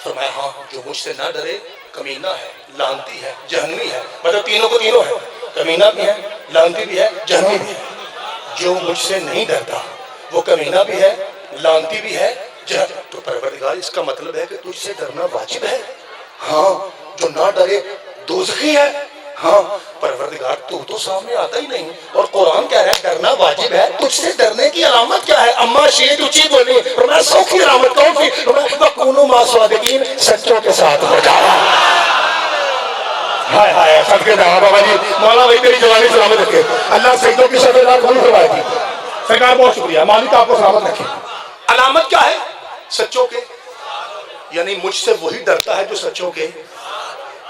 فرمایا ہاں, جو مجھ سے نہ ڈرے کمینہ ہے, لعنتی ہے, جہنمی ہے. مطلب تینوں کو تینوں ہے, کمینہ بھی ہے, لعنتی بھی ہے, جہنمی بھی ہے. جو مجھ سے نہیں ڈرتا وہ کمینہ بھی ہے, لعنتی بھی ہے, تو پروردگار اس کا مطلب ہے کہ تجھ سے ڈرنا واجب ہے. ہاں, جو نہ ڈرے دوزخی ہے. ہاں پروردگار تو سامنے آتا ہی نہیں, اور قرآن کہہ رہا ہے ڈرنا واجب ہے. تجھ سے ڈرنے کی علامت کیا ہے؟ اما شیخ اونچی بولی, فرمایا سو کی علامت کون سی؟ فرمایا وَكُونُوا مَعَ الصَّادِقِينَ, سچوں کے ساتھ ہو جاؤ. ہائے ہائے, صدقے جاواں بابا جی, مولا بھائی تیری جوانی سلامت رکھے. اللہ سجدوں کی شفاعت قبول فرمائے گی. سرکار بہت شکریہ, مالک آپ کو سلامت رکھے. علامت کیا ہے؟ سچوں کے, یعنی مجھ سے وہی ڈرتا ہے جو سچوں کے.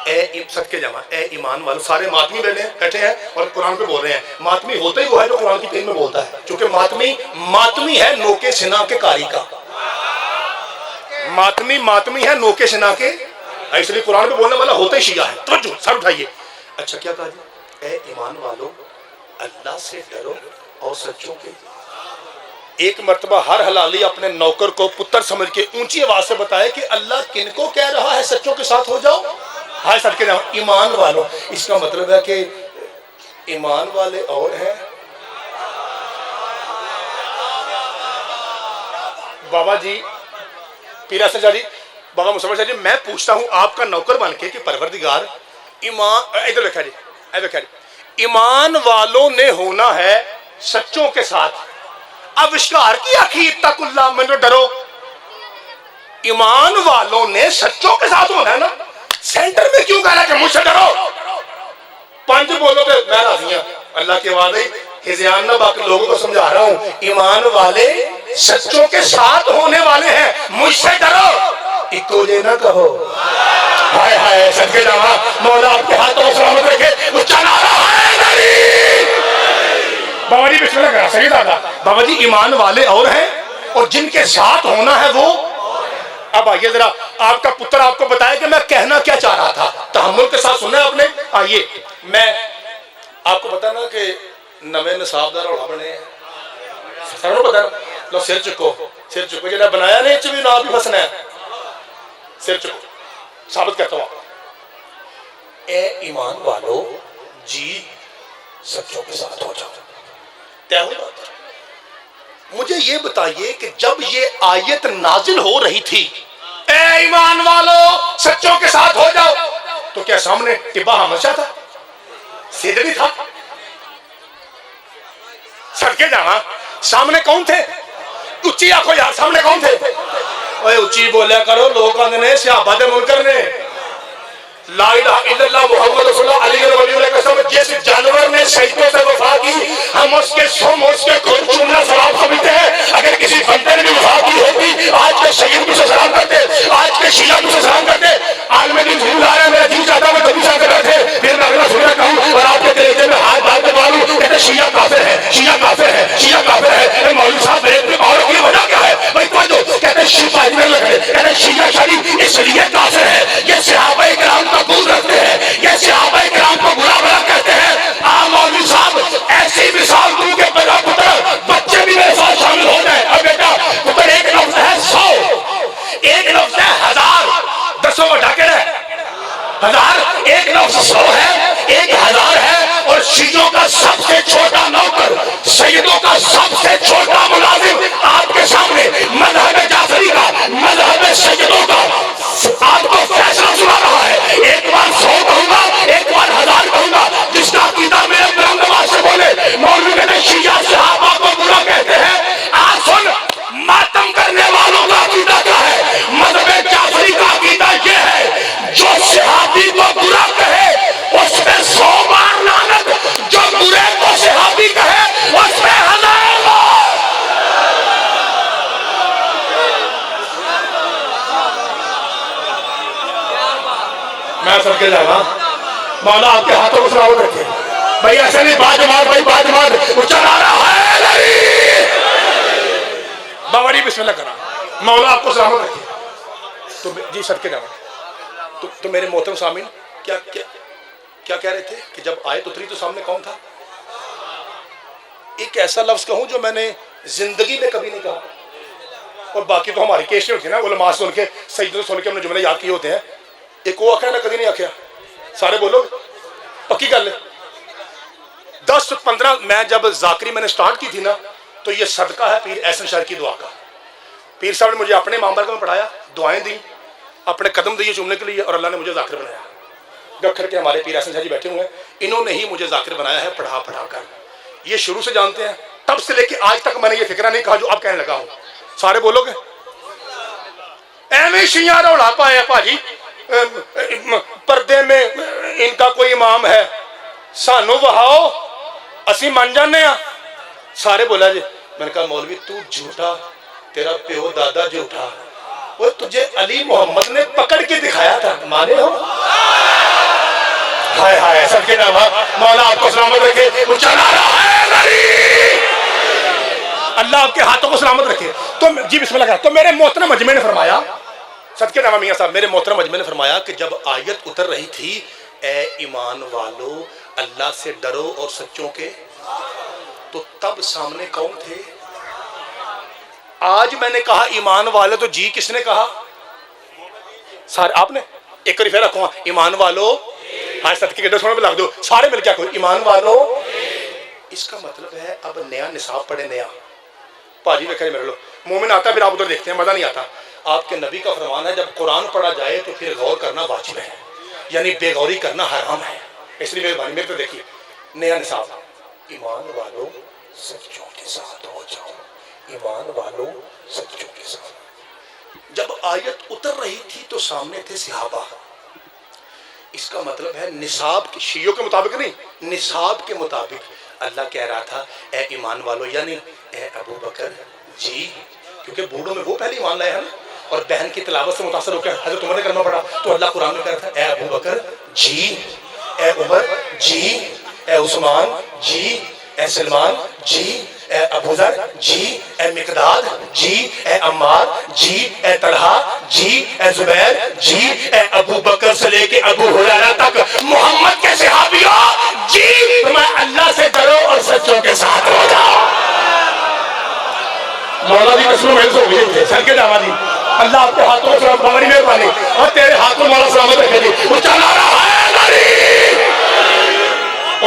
اے صدقے جاواں, اے ایمان والو. سارے ماتمی بیٹھے ہیں اور قرآن پہ بول رہے ہیں. ماتمی ہوتا ہی وہ ہے جو قرآن کی تین میں بولتا ہے, کیونکہ ماتمی ہے نوکے سنا کے کاری کا. ماتمی ہے نوکے سنا کے, اس لیے قرآن پہ بولنے والا ہوتا ہی شیعہ ہے. توجہ, سر اٹھائیے. اچھا کیا کہا جی؟ اے ایمان والو, اللہ سے ڈرو اور سچوں کے. ایک مرتبہ ہر حلالی اپنے نوکر کو پتر سمجھ کے اونچی آواز سے بتائے کہ اللہ کن کو کہہ رہا ہے سچوں کے ساتھ ہو جاؤ. ہائے صدقے جاؤ, ایمان والو. اس کا مطلب ہے کہ ایمان والے اور ہیں. بابا جی پیر احسن شاہ جی, بابا مصور شاہ جی, میں پوچھتا ہوں آپ کا نوکر بن کے کہ پروردگار ایمان, ادھر دیکھا جی, دیکھا جی, ایمان والوں نے ہونا ہے سچوں کے ساتھ. اب اشکار کیا کہ اتقوا اللہ, من ڈرو. ایمان والوں نے سچوں کے ساتھ ہونا ہے نا. سینٹر میں کیوں کہہ رہا ہے کہ مجھ سے ڈرو؟ پانچ بولو کہ میں راضی ہوں. اللہ کی آواز ہے, ہزیان نہ باقی لوگوں کو سمجھا رہا ہوں. ایمان والے سچوں کے ساتھ ہونے والے ہیں، مجھ سے ڈرو، اکو جے نہ کہو۔ ہائے ہائے صدقے جاواں، مولا آپ کے ہاتھوں کو سلامت رکھے، اونچا نعرہ حیدری۔ بابا جی بسم اللہ کرا، صحیح دادا بابا جی، ایمان والے اور ہیں اور جن کے ساتھ ہونا ہے وہ۔ اب آئیے ذرا، آپ کا پتر آپ کو بتایا کہ میں کہنا کیا چاہ رہا تھا، تحمل کے ساتھ سننا آپ نے۔ آئیے میں آپ کو بتا نا کہ نویں نصاب دار روڑا بنے ہیں، ساروں پتا نا، لو سر چکو، سر چکو، جنہیں بنایا نہیں چوی نہ بھی پھسنا ہے، سر چکو، ثابت کرتا ہوں آپ۔ اے ایمان والو جی سچوں کے ساتھ ہو جاؤ، طے ہوئی بات۔ مجھے یہ بتائیے کہ جب یہ آیت نازل ہو رہی تھی اے ایمان والو سچوں کے ساتھ ہو جاؤ، تو کیا سامنے ٹبا ہمیشہ تھا، سیدھڑی تھا؟ صدقے جاواں، سامنے کون تھے؟ اچھی آنکھو یار، سامنے کون تھے؟ اوے اچھی بولیا کرو، لوگ آندے نے صحابہ دے منکر نے، لا الہ الا اللہ محمد رسول اللہ علیہ ولی اللہ قسم، جس جانور نے سجدوں سے وفا کی ہم اس کے سم اس کے خون چومنا ثواب سمجھتے ہیں۔ اگر کسی بندے نے بھی وفا کی ہوتی، آج کے سید کو سلام کرتے، آج کے شیعہ کو سلام کرتے۔ عالم دین ضرور آ رہے ہیں، میرا جی چاہتا میں کبھی کر رہے تھے، پھر میں اگلا سننا کہوں اور آپ کے کلیجے میں ہاتھ ڈال کے ماروں، کہتے شیعہ کافر ہے، شیعہ کافر ہے، شیعہ کافر ہے۔ اے مولوی صاحب میرے پہ اور کی وجہ کیا ہے بھائی؟ توجہ، کہتے شیعہ اجمیر لگے، کہتے شیعہ شریف اس لیے کافر ہے، یہ صحابہ کرام کا قبول رکھتے ہیں، یہ صحابہ کرام کو برا بھلا کہتے ہیں۔ مولوی صاحب ایسی مثال دوں کہ میرا پتر بچے بھی میرے ساتھ شامل ہو جائے۔ اب بیٹا پتر ایک لفظ ہے 100، ایک لفظ ہے 1000، دسو بٹا کے رہے 1000، ایک لفظ 100 ہے، ایک 1000 ہے، اور شیعوں کا سب سے چھوٹا نوکر، سیدوں کا سب سے چھوٹا ملازم آپ کے سامنے مذہب جعفری کا، مذہب سیدوں کا آپ کو فیصلہ سنا رہا ہے۔ ایک بار 100 کہوں گا، ایک بار 1000 کہوں گا، جس کا عقیدہ میرے برہم نواز سے بولے مولوی کہتے شیعہ صحابہ کو برا کہتے ہیں۔ آج سن، ماتم کرنے والوں کا عقیدہ کیا ہے؟ مذہب جعفری کا عقیدہ یہ ہے، جو صحابی کو برا کہے اس پہ 100 بار لعنت، جو برے کو صحابی کہے اس پہ 1000 بار۔ میں سب کے جانا، مولا آپ کے ہاتھوں کو سلامت رکھے بھائی، ایسے نہیں باجمار بھائی، باجمار اونچا نعرہ حیدری۔ بابا جی بسم اللہ کرا، مولا آپ کو سلامت رکھے۔ تو جی سب کے جانا، تو میرے محترم سامعین کیا کہہ رہے تھے کہ جب آیت اتری تو سامنے کون تھا؟ ایک ایسا لفظ کہوں جو میں نے زندگی میں کبھی نہیں کہا، اور باقی تو ہماری کیسے ہوتی ہے نا، علماء سے سن کے، سیدوں سے سن کے ہم نے جملے یاد کیے ہوتے ہیں۔ ایک وہ آخیا نا کدی نہیں آخیا، سارے بولو پکی گل ہے۔ 10-15 میں جب ذاکری میں نے سٹارٹ کی تھی نا، تو یہ صدقہ ہے پیر احسن شاہ کی دعا کا۔ پیر صاحب نے مجھے اپنے امام برکت میں پڑھایا، دعائیں دی، اپنے قدم دیے چومنے کے لیے، اور اللہ نے مجھے ذاکر بنایا۔ گکھر کے ہمارے پیر احسن شاہ جی بیٹھے ہوئے ہیں، انہوں نے ہی مجھے ذاکر بنایا ہے پڑھا پڑھا کر۔ یہ شروع سے جانتے ہیں، تب سے لے کے آج تک میں نے یہ فکرہ نہیں کہا جو اب کہنے لگا ہوں۔ سارے بولو گے؟ ایویں شیعہ روڑا پایا پاجی، پردے میں ان کا کوئی امام ہے، سانو وہاؤ اسی من جانے ہاں۔ سارے بولا جی، میں نے کہا مولوی تو جھوٹا، تیرا پیو دادا جھوٹا، وہ تجھے علی محمد نے پکڑ کے دکھایا تھا، مانے ہو؟ ہائے ہائے سب کے نام، مولا آپ کو سلامت رکھے، اونچا نعرہ حیدری۔ اللہ آپ کے ہاتھوں کو سلامت رکھے۔ تو جی بسم اللہ کرا، تو میرے محترم مجمع نے فرمایا، صدقے نامہ میاں صاحب، میرے محترم مجمع نے فرمایا کہ جب آیت اتر رہی تھی اے ایمان والو اللہ سے ڈرو اور سچوں کے، تو تب سامنے کون تھے؟ آج میں نے کہا ایمان والو تو جی کس نے کہا؟ سارے آپ نے؟ ایک بار پھر رکھو، ایمان والو، ہاں صدقے کے 200 پہ لگ دو، سارے مل کے کوئی ایمان والو۔ اس کا مطلب ہے اب نیا نصاب پڑھے، نیا پاجی دیکھیں میرے لوگ، مومن آتا ہے پھر آپ ادھر دیکھتے ہیں، مزہ نہیں آتا۔ آپ کے نبی کا فرمان ہے جب قرآن پڑھا جائے تو پھر غور کرنا واجب ہے، یعنی بے غوری کرنا حرام ہے۔ اس لیے مہربانی میرے تو دیکھیے، نیا نصاب، ایمان والو سچوں کے ساتھ ہو جاؤ، ایمان والو سچوں کے ساتھ۔ جب آیت اتر رہی تھی تو سامنے تھے صحابہ۔ اس کا مطلب ہے نصاب کے، شیعوں کے مطابق نہیں، نصاب کے مطابق اللہ کہہ رہا تھا اے ایمان والو، یعنی اے ابو بکر جی، کیونکہ بوڑھوں میں وہ پہلے ایمان لائے ہیں نا، اور بہن کی تلاوت سے متاثر ہو کے حضرت عمر نے کلمہ پڑھا تو اللہ قرآن میں کہہ رہا تھا اے ابو بکر جی، اے عمر جی، اے عثمان جی، اے سلمان جی، اے ابو ذر جی، اے مقداد جی، اے عمار جی، اے طلحہ جی، اے زبیر جی، اے ابو بکر سے لے کے ابو ہریرہ تک محمد کے صحابیوں جی، تمہیں اللہ سے ڈرو اور سچوں کے ساتھ ہو جاؤ۔ مولا دی قسم محض ہو گئی تھے سر کے جاوا دی، اللہ آپ کے ہاتھوں میں سلامت بڑی مہربانی، اور تیرے ہاتھوں مولا سلامت رکھے دی، اونچا نعرہ حیدری۔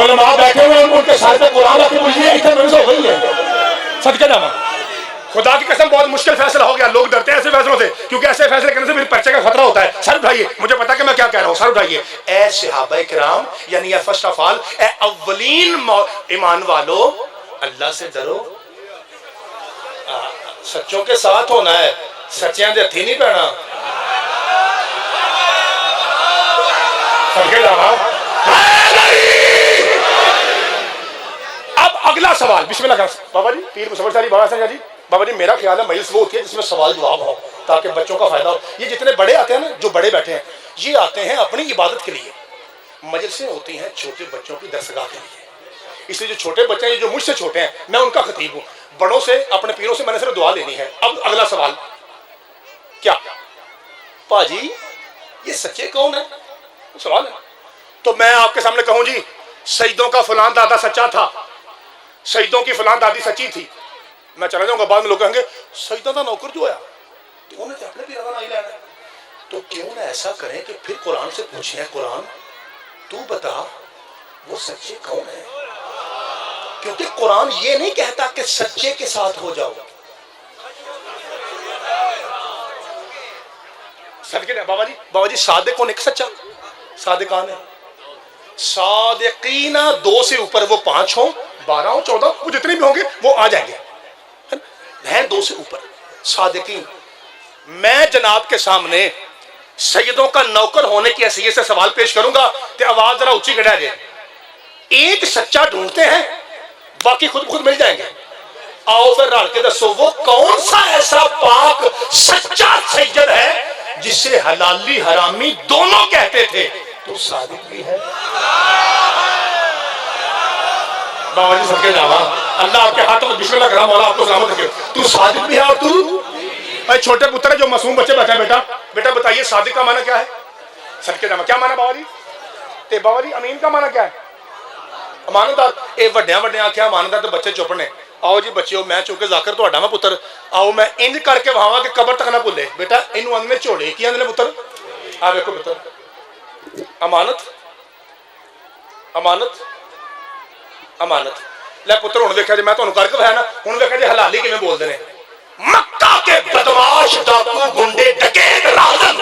علماء بیٹھے ہوئے ان کے ساتھ قرآن آ کے بولیے اتنے محض ہو گئی ہے سر کے جاوا۔ خدا کی قسم بہت مشکل فیصلہ ہو گیا، لوگ ڈرتے ہیں ایسے فیصلوں سے کیونکہ ایسے فیصلے کرنے سے پھر پرچے کا خطرہ ہوتا ہے۔ سر اٹھائیے، مجھے پتا کہ میں کیا کہہ رہا ہوں، سر اٹھائیے۔ اے صحابہ کرام، یعنی فرسٹ آف آل اے اولین ایمان والو، اللہ سے ڈرو، سچوں کے ساتھ ہونا ہے، سچیاں دے ہتھی نہیں پہنا۔ اب اگلا سوال، بسم اللہ کریں بابا جی، پیر مصور شاہ جی، بابا حسن شاہ جی، بابا جی میرا خیال ہے مجلس وہ ہوتی ہے جس میں سوال جواب ہو تاکہ بچوں کا فائدہ ہو۔ یہ جتنے بڑے آتے ہیں نا، جو بڑے بیٹھے ہیں، یہ آتے ہیں اپنی عبادت کے لیے، مجلسیں ہوتی ہیں چھوٹے بچوں کی درسگاہ کے لیے۔ اس لیے جو چھوٹے بچے ہیں، جو مجھ سے چھوٹے ہیں، میں ان کا خطیب ہوں، بڑوں سے اپنے پیروں سے میں نے صرف دعا لینی ہے۔ اب اگلا سوال کیا پاجی یہ سچے کون ہیں؟ سوال ہے تو میں آپ کے سامنے کہوں جی سیدوں کا فلان دادا سچا تھا، سیدوں کی فلان دادی سچی تھی، میں چلا جاؤں گا، بعد میں لوگ کہیں گے سیدہ دا نوکر جو آیا تو انہیں اپنے پیرا نہیں لینا، تو کیوں نہ ایسا کریں کہ پھر قرآن سے پوچھیں، قرآن تو بتا وہ سچے کون ہیں؟ کیونکہ قرآن یہ نہیں کہتا کہ سچے کے ساتھ ہو جاؤ۔ بابا جی صادق کون ایک سچا، صادقان ہے، صادقین 2 سے اوپر، وہ 5 ہوں 12 ہوں 14 وہ جتنے بھی ہوں گے وہ آ جائیں گے، ہیں 2 سے اوپر صادقین۔ میں جناب کے سامنے سیدوں کا نوکر ہونے کی حیثیت سے سوال پیش کروں گا کہ آواز ذرا اونچی کر جائے، ایک سچا ڈھونڈتے ہیں باقی خود مل جائیں گے، آؤ پھر رل کے دسو وہ کون سا ایسا پاک سچا سید ہے جسے حلالی حرامی دونوں کہتے تھے تو صادق بھی ہے؟ بابا جی سب کے جاوا، اللہ آپ کے ہاتھوں میں بسم اللہ کرام، مولا آپ کو سلامت رکھے، تو صادق بھی ہے اور تو چھوٹے پتر جو معصوم بچے بیٹھا ہے، بیٹا بتائیے صادق کا معنی کیا ہے؟ سب کے جاوا کیا معنی بابا جی؟ تے بابا جی امین کا معنی کیا ہے؟ امانتدار۔ اے وڈیاں آکھیا امانتدار تو بچے چپ نے، آؤ جی بچیو میں چونکہ ذاکر تہاڈا میں پتر، آؤ میں انج کر کے وہاواں کہ قبر تک نہ بھولے، بیٹا اینوں اندنے جھوڑے کی اندنے پتر، آ ویکھو پتر، امانت لے پتر ہن ویکھیا جی میں تانوں کر کے وہایا نا، ہن ویکھیا جی حلالی کیویں بولدے نے۔ مکہ کے بدماش ڈاکو گنڈے ڈکیت رازن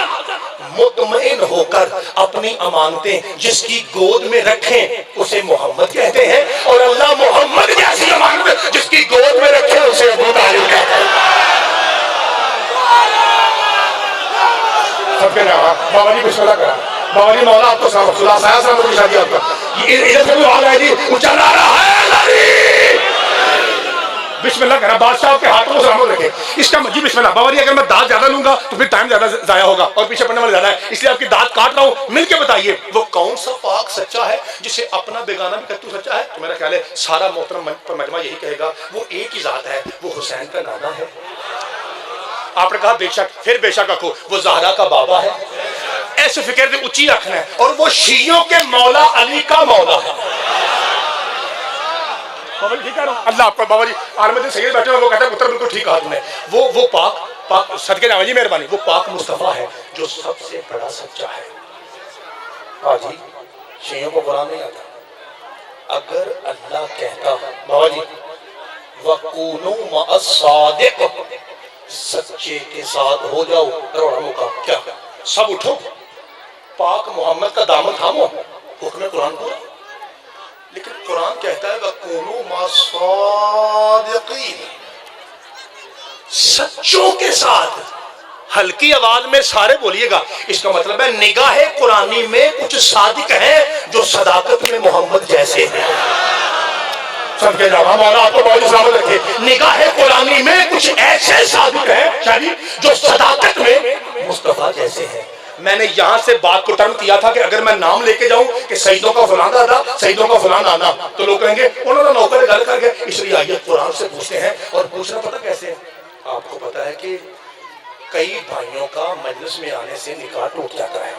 مطمئن ہو کر اپنی امانتیں جس کی گود میں رکھیں اسے محمد کہتے ہیں، اور اللہ محمد جیسی امانت جس کی گود میں رکھیں اسے ابو طالب کہتے ہیں۔ سب کے نام بابا جی بسم اللہ کرا، بابا جی مولا آپ کو خدا سایہ سلامت کی شادی آپ کا، ادھر سے بھی آ رہا ہے جی اونچا نعرہ حیدری، بسم اللہ کرا، بادشاہ کے ہاتھوں کو سلامت رکھے۔ اس کا جی بسم اللہ بابا جی، اگر میں دانت زیادہ لوں گا تو پھر ٹائم زیادہ ضائع ہوگا اور پیچھے پڑنے والے زیادہ ہے، اس لیے آپ کی دانت کاٹ رہا ہوں، مل کے بتائیے وہ کون سا پاک سچا ہے جسے اپنا بیگانہ بھی کرتو سچا ہے؟ تو میرا خیال ہے سارا محترم مجمع یہی کہے گا وہ ایک ہی ذات ہے، وہ حسین کا نانا ہے۔ آپ نے کہا بے شک، پھر بے شک رکھو وہ زہرا کا بابا ہے، ایسے فکر دے اونچی رکھنا ہے، اور وہ شیعوں کے مولا علی کا مولا ہے۔ بابا جی ٹھیک ہے اللہ آپ کا، بابا جی عالم دین سید بیٹھے ہیں وہ کہتا ہے پتر بالکل ٹھیک کہا تم نے، وہ پاک صدقے جاواں جی مہربانی، وہ پاک مصطفیٰ ہے جو سب سے بڑا سچا ہے۔ ہاں جی شیعوں کو قرآن نہیں آتا، اگر اللہ کہتا بابا جی وَقُونُوا مَعَ الصَّادِقِ، سچے کے ساتھ ہو جاؤ، روڑا مکا کیا سب اٹھو پاک محمد کا دامن تھامو، حکم قرآن پورا، لیکن قرآن کہتا ہے وَقُونُوا مَعَ الصَّادِقِينَ، سچوں کے ساتھ، ہلکی آواز میں سارے بولیے گا، اس کا مطلب ہے نگاہ قرآنی میں کچھ صادق ہیں جو صداقت میں محمد جیسے ہیں۔ صدقے جاواں مولا آپ کو بہت سلامت رکھے. نگاہ قرآنی میں کچھ ایسے صادق ہیں شاہی جو صداقت میں مصطفیٰ جیسے ہیں. میں نے یہاں سے بات کو ٹرم کیا تھا کہ اگر میں نام لے کے جاؤں کہ سیدوں کا فلان دادا سیدوں کا فلان نانا تو لوگ کہیں گے انہوں نے نوکر گل کر کے. اس لیے آئیے قرآن سے پوچھتے ہیں. اور پوچھنا پتہ کیسے ہے؟ آپ کو پتہ ہے کہ کئی بھائیوں کا مجلس میں آنے سے نکاح ٹوٹ جاتا ہے.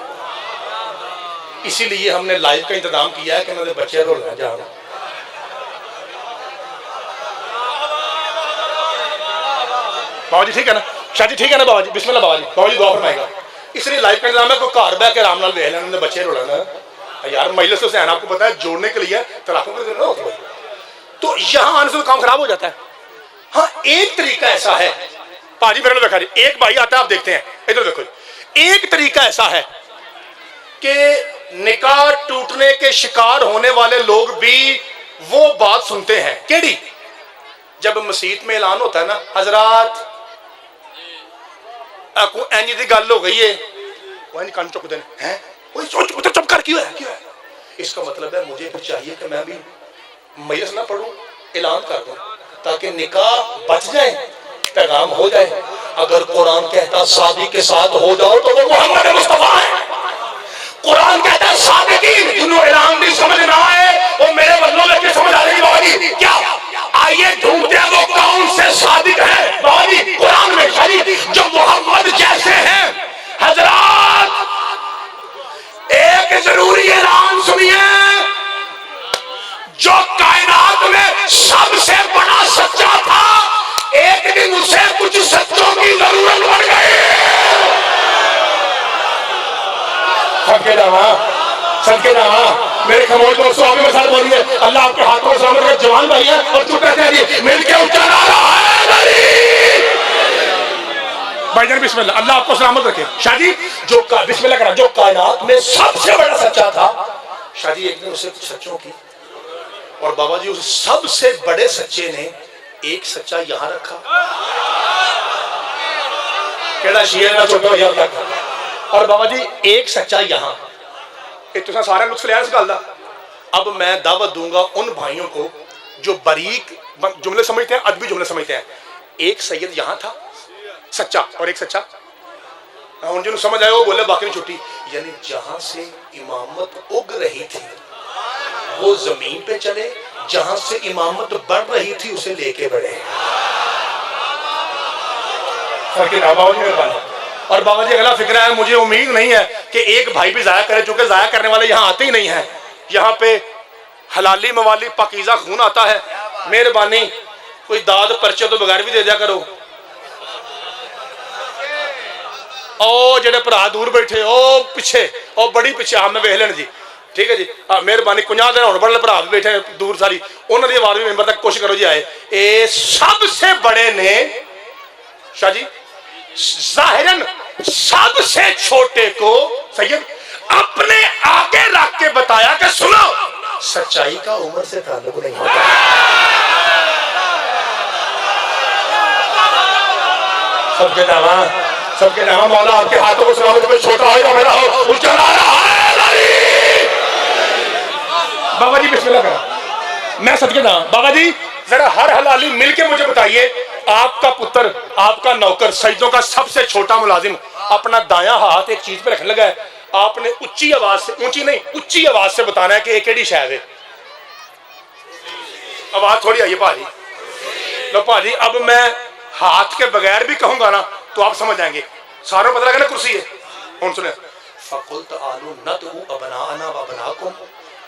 اسی لیے ہم نے لائیو کا انتظام کیا ہے کہ انہوں نے بچے رو نہ جانا. بابا جی ٹھیک ہے نا شاہ جی ٹھیک ہے نا بابا جی بسم اللہ بابا جی. بابا جی دعا فرمائے گا. اس لیے لائیو کا انتظام ہے کوئی گھر بیٹھ کے آرام نال ویکھ لینا بچے رو لینا یار. مجلس تو سہنا آپ کو پتا ہے جوڑنے کے لیے طلاقوں کا نہ ہوتا ہے تو یہاں آنے سے تو کام خراب ہو جاتا ہے. ہاں ایک طریقہ ایسا ہے پاجی میرے دیکھا جی ایک بھائی آتا ہے آپ دیکھتے ہیں ادھر دیکھو. ایک طریقہ ایسا ہے کہ نکاح ٹوٹنے کے شکار ہونے والے لوگ بھی وہ بات سنتے ہیں کیڑی جب مسجد میں اعلان ہوتا ہے نا حضرات اینجی دی گل ہو گئی ہے وہ کن چک دیں ہیں چپ کر کیوں ہے. اس کا مطلب ہے مجھے پھر چاہیے کہ میں بھی مجلس نہ پڑھوں اعلان کر دوں تاکہ نکاح بچ جائے پیغام ہو جائے. اگر قرآن کہتا شادی کے ساتھ ہو جاؤ تو وہ محمد مصطفیٰ ہے. قرآن کہتا ہے صادقین جنہوں اعلان بھی سمجھ نہ آئے وہ میرے بندوں لے کے سمجھ آ رہی بابا جی. کیا آئیے ڈھونڈتے ہیں وہ کون سے صادق ہیں بابا جی قرآن میں شریف جو محمد جیسے ہیں. حضرات ایک ضروری اعلان سنیے جو کائنات میں سب سے بڑا سچا تھا ایک دن اسے کچھ سچوں کی ضرورت پڑ گئی. صدقے جاواں صدقے جاواں میرے خاموش دوستوں آپ کے ساتھ بولیے اللہ آپ کے ہاتھوں سے ہمارے جوان بھائی ہیں اور چپ رہتے ہیں مل کے اونچا نعرہ حیدری. بھائی جان بسم اللہ اللہ آپ کو سلامت رکھے. شاہ جی جو بسم اللہ کرا جو کائنات میں سب سے بڑا سچا تھا شاہ جی ایک دن اسے کچھ سچوں کی اور بابا جی اس سب سے بڑے سچے نے ایک سچا یہاں رکھا کہنا شیئر نہ چھوٹا یہاں تک اور بابا جی ایک سچا یہاں. تو سارے لطف لیا اس گل دا. اب میں دعوت دوں گا ان بھائیوں کو جو باریک جملے سمجھتے ہیں ادبی جملے سمجھتے ہیں. ایک سید یہاں تھا سچا اور ایک سچا ان جنہوں سمجھ آئے وہ بولے باقی نہیں چھٹی. یعنی جہاں سے امامت اگ رہی تھی وہ زمین پہ چلے جہاں سے امامت بڑھ رہی تھی اسے لے کے بڑھے. اور بابا جی اگلا فکرہ ہے مجھے امید نہیں ہے کہ ایک بھائی بھی ضائع کرے چونکہ ضائع کرنے والے یہاں آتے ہی نہیں ہیں. یہاں پہ حلالی موالی پاکیزہ خون آتا ہے. مہربانی کوئی داد پرچے تو بغیر بھی دے دیا کرو. او جڑے پرا دور بیٹھے او پیچھے او بڑی پیچھے ہم میں ویکھ لین جی ٹھیک ہے جی مہربانی 50 دن ہون بڑے بھرا بھی بیٹھے دور ساری انہاں دی آواز بھی ممبر تک کوشش کرو جی آئے. اے سب سے بڑے نے شاہ جی ظاہراً سب سے چھوٹے کو سید اپنے آگے رکھ کے بتایا کہ سنو سچائی کا عمر سے تعلق نہیں ہوتا. سب کے نام مولا آپ کے ہاتھوں کو سلامت میں چھوٹا ہو یا میرا ہو اونچا نعرہ حیدری. بابا جی بسم اللہ کرا میں صدقے جاواں. بابا جی ذرا ہر حلالی مل کے مجھے بتائیے آپ کا پتر آپ کا نوکر سجدوں کا سب سے چھوٹا ملازم اپنا دایاں ہاتھ ایک چیز پہ رکھنے لگا ہے. آپ نے اونچی آواز سے اونچی نہیں اونچی آواز سے بتانا ہے کہ ایک ایڈی شاید ہے. آواز تھوڑی آئیے بھاجی لو بھاجی. اب میں ہاتھ کے بغیر بھی کہوں گا نا تو آپ سمجھ جائیں گے. ساروں پتہ لگا نا کرسی ہے. ہوں سنیں فَقُلْتَ آلُوا نَدْعُوا أَبْنَاءَنَا وَأَبْنَاءَكُمْ.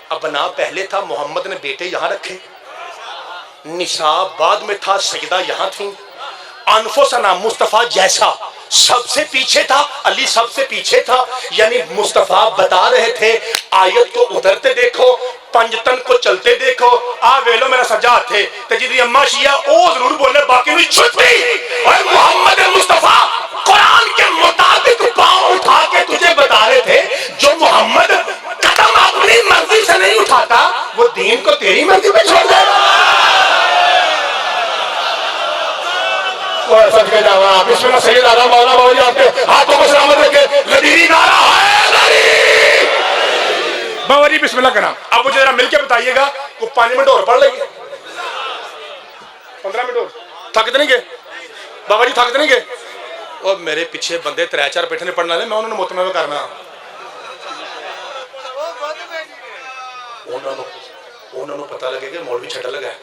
ابنا پہلے تھا محمد نے بیٹے یہاں رکھے. نساء بعد میں تھا سیدہ یہاں تھیں. انفسنا مصطفیٰ جیسا سب سے پیچھے تھا علی سب سے پیچھے تھا. یعنی مصطفیٰ بتا رہے تھے آیت کو اترتے دیکھو پنجتن کو چلتے دیکھو. آ ویلو میرا سجاد تھے تجدی اما شیعہ او ضرور بولے باقی نہیں چھٹی. اور محمد مصطفیٰ قرآن کے مطابق پاؤں اٹھا کے تجھے بتا رہے تھے جو محمد قدم اپنی مرضی سے نہیں اٹھاتا وہ دین کو تیری مرضی پہ چھوڑ دے گا. صدقے جاواں بسم اللہ سید اعظم مولانا بابا جی آپ کے ہاتھوں کو سلامت رکھے. غدیری نعرہ حیدری. بابا جی بسم اللہ کرنا. اب مجھے ذرا مل کے بتائیے گا کو 5 منٹ اور پڑھ لیں گے 15 منٹ اور تھک نہیں گئے بابا جی تھک نہیں گئے اور میرے پیچھے بندے 3-4 بیٹھے نے پڑھنے والے میں انہوں نے مطمئن کرنا انہوں نے پتہ لگے کہ مولوی چھٹا لگا ہے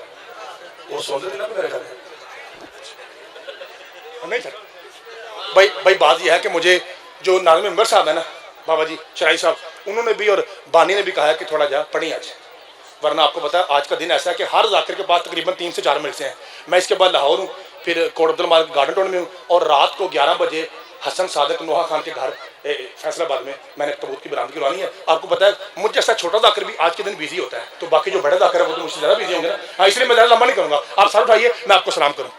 وہ سن رہے نا میرے گھر نہیں تھا بھائی بات یہ ہے کہ مجھے جو ناظم ممبر صاحب ہے نا بابا جی شرائی صاحب انہوں نے بھی اور بانی نے بھی کہا ہے کہ تھوڑا جا پڑھیں آج ورنہ آپ کو پتا ہے آج کا دن ایسا ہے کہ ہر ذاکر کے پاس تقریباً 3 سے 4 ملتے ہیں میں اس کے بعد لاہور ہوں پھر کوٹ عبد المالک گارڈن ٹاؤن میں ہوں اور رات کو 11 بجے حسن صادق نوحہ خان کے گھر فیصل آباد میں نے تابوت کی برآمدی کروانی ہے آپ کو پتا ہے مجھ جیسا چھوٹا ذاکر بھی آج کے دن بیزی ہوتا ہے تو باقی جو بڑے ذاکر ہے وہ تو مجھ سے زیادہ بیزی ہوں گے نا ہاں اس لیے میں زیادہ لمبا نہیں کروں گا آپ سر اٹھائیے میں آپ کو سلام کروں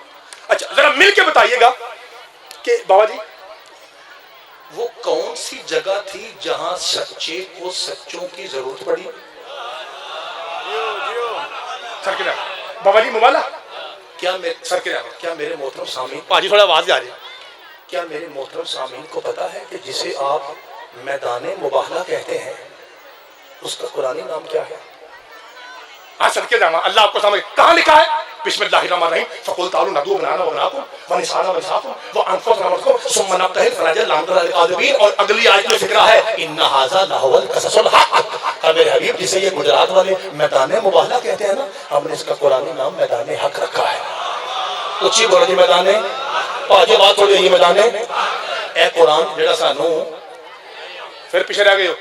اچھا ذرا مل کے بتائیے گا کہ بابا جی وہ کون سی جگہ تھی جہاں سچے کو سچوں کی ضرورت پڑی سر کے بابا جی موبائل کیا سر کے کیا میرے محترم سامعین پاجی تھوڑا آواز آ رہی ہے کیا میرے محترم سامعین کو پتا ہے کہ جسے آپ میدان مباہلہ کہتے ہیں اس کا قرآنی نام کیا ہے ہاں سر کے جانا اللہ آپ کو سامنے کہاں لکھا ہے بسم اللہ الرحمن الرحیم فقل تعالوا ندعو ابناءنا وابناءکم ونساءنا ونساءکم وانفسنا وانفسکم ثم نبتہل فنجعل لعنة للکاذبین اور اگلی آیت میں ذکر ہے ان ھذا لہو القصص الحق میرے حبیب جسے یہ گجرات والے میدان مباہلہ کہتے ہیں نا ہم نے اس کا قرآنی نام میدان حق رکھا ہے اچھی بولا جی میدان پاجے بات ہو جائے یہ میدان اے قرآن جڑا سانو پھر پیچھے رہ گئے ہو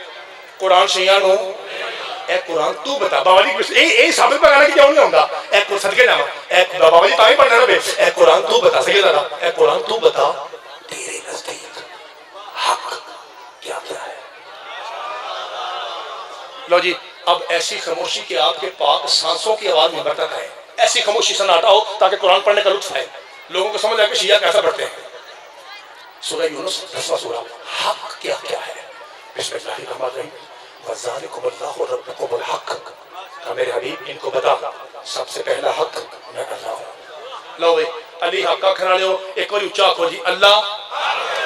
قرآن شیعہ نو اے قرآن تو بتا بابا جی اے ثابت پکانا کہ کیوں نہیں ہوتا اے صدقے جاواں اے بابا جی تاں ہی پڑھنا رہے اے قرآن تو بتا سید دادا اے قرآن تو بتا تیرے نزدیک حق کیا کیا ہے لو جی اب ایسی خاموشی کہ آپ کے پاک سانسوں کی آواز منبر تک آئے ایسی خاموشی سناٹا ہو تاکہ قرآن پڑھنے کا لطف آئے لوگوں کو سمجھ آئے کہ شیعہ کیسا پڑھتے ہیں سورہ یونس 10واں سورہ حق کیا کیا ہے بسم اللہ الرحمن الرحیم وَذَلِكُمُ اللَّهُ رَبُّكُمُ الْحَقُّ کہ میرے حبیب ان کو بتا سب سے پہلا حق میں اللہ ہوں لو بھئی علی حق کا کھنا لے ہو ایک بار اچھا کھو جی اللہ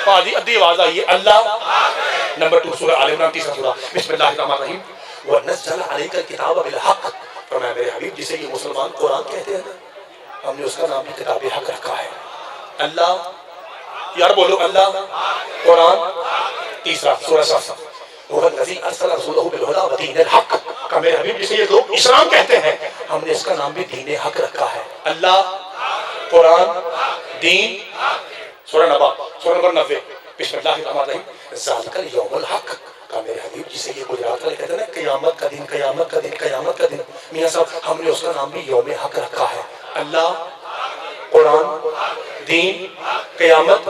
پادی ادھی آواز آئیے اللہ نمبر 2 سورہ آل عمران 3 سورہ بسم اللہ الرحمن الرحیم وَنَزَّلَ عَلَيْكَ الْكِتَابَ بِالْحَقِّ فرمایا میرے حبیب جسے یہ مسلمان قرآن کہتے ہیں نا ہم نے اس کا نام بھی کتاب حق رکھا ہے اللہ یار بولو اللہ قرآن تیسرا سورہ صف وہ الذی ارسل رسولہ بالہدی ودین الحق کہ میرے حبیب جسے یہ لوگ اسلام کہتے ہیں ہم نے اس کا نام بھی دین حق رکھا ہے اللہ قرآن دین سورہ نبا سورہ نمبر 90 بسم اللہ الرحمن الرحیم ذالک الیوم الحق کہ میرے حبیب جسے یہ گجرات والے کہتے ہیں نا قیامت کا دن قیامت کا دن قیامت کا دن میاں صاحب ہم نے اس کا نام بھی یوم حق رکھا ہے اللہ قرآن دین قیامت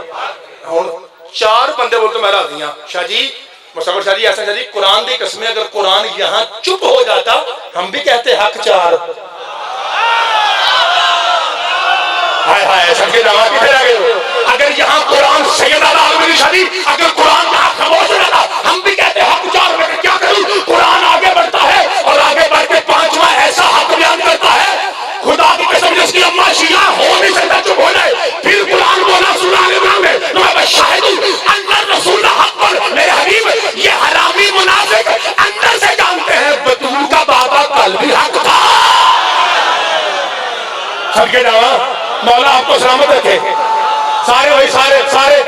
ہوں 4 بندے بولتے میں راضی ہوں شاہ جی مصور شاہ جی ایسا شاہ جی قرآن دی قسمیں اگر قرآن یہاں چپ ہو جاتا ہم بھی کہتے حق 4 ہائے ہائے سب کے جواب کتنے رہ گئے اگر یہاں قرآن سید عالم شاہ جی اگر قرآن یہاں خاموش ہو جاتا ہم بھی کہتے حق 4 میں کیا کروں قرآن آگے بڑھتا ہے اور آگے بڑھ کے 5واں ایسا حق بیان کرتا ہے خدا کی قسم جس کی اماں شیعہ ہو نہیں سکتا چپ ہو جائے پھر قرآن بولا سورہ آل عمران میں میں شاہد ہوں اندر رسول حق پر میرے حبیب یہ حرامی منافق اندر سے جانتے ہیں بطول کا بابا کل بھی حق تھا سب کے جاوا مولا آپ کو سلامت رکھے سارے وہی سارے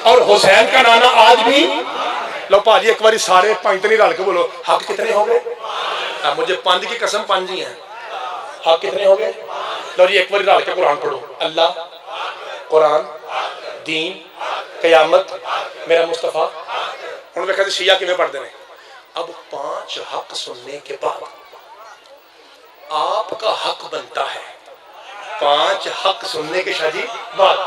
اور حسین کا نانا آج بھی لو پاجی ایک باری سارے 5 نہیں رل کے بولو حق کتنے ہو گئے مجھے 5 کی قسم 5 ہی ہیں حق کتنے ہو گئے لو جی ایک بار رل کے قرآن پڑھو اللہ قرآن دین قیامت میرا مصطفیٰ ہوں میں کہتے شیعہ کی میں پڑھ دینے اب 5 حق سننے کے بعد آپ کا حق بنتا ہے 5 حق سننے کے شاہ جی بعد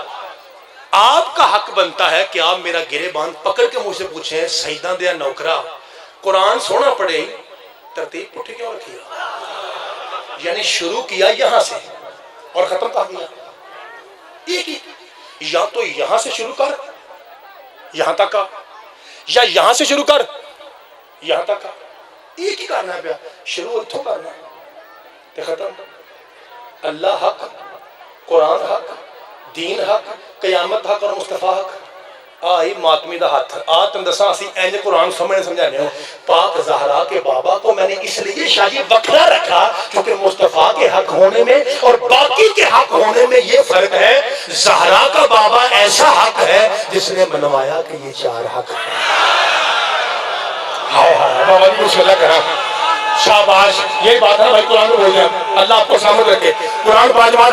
آپ کا حق بنتا ہے کہ آپ میرا گرے باندھ پکڑ کے مجھ سے پوچھیں سیدہ دیا نوکرا قرآن سونا پڑے ترتیب پٹھی کیوں رکھی یعنی شروع کیا یہاں سے اور ختم کہاں کیا ایک ہی یا تو یہاں سے شروع کر یہاں تک کا یا یہاں سے شروع کر یہاں تک کا ایک ہی کرنا ہے پیا شروع اتھوں کرنا ہے تے ختم اللہ حق قرآن حق دین حق قیامت حق اور مصطفیٰ حق آئی ماتمی دا ہاتھ آ تم دساں اسی اینج قرآن سمجھانے ہو پاک زہرا کے بابا کو میں نے اس لیے شاہی وکھرا رکھا کیونکہ مصطفیٰ کے حق ہونے میں اور باقی کے حق ہونے میں یہ فرق ہے زہرا کا بابا ایسا حق ہے جس نے منوایا کہ یہ چار حق ہے بابا جی کچھ اللہ کرا شاباش یہی بات ہے بھائی قرآن کو بول رہے ہیں اللہ آپ کو سامنے رکھے قرآن پانچ بات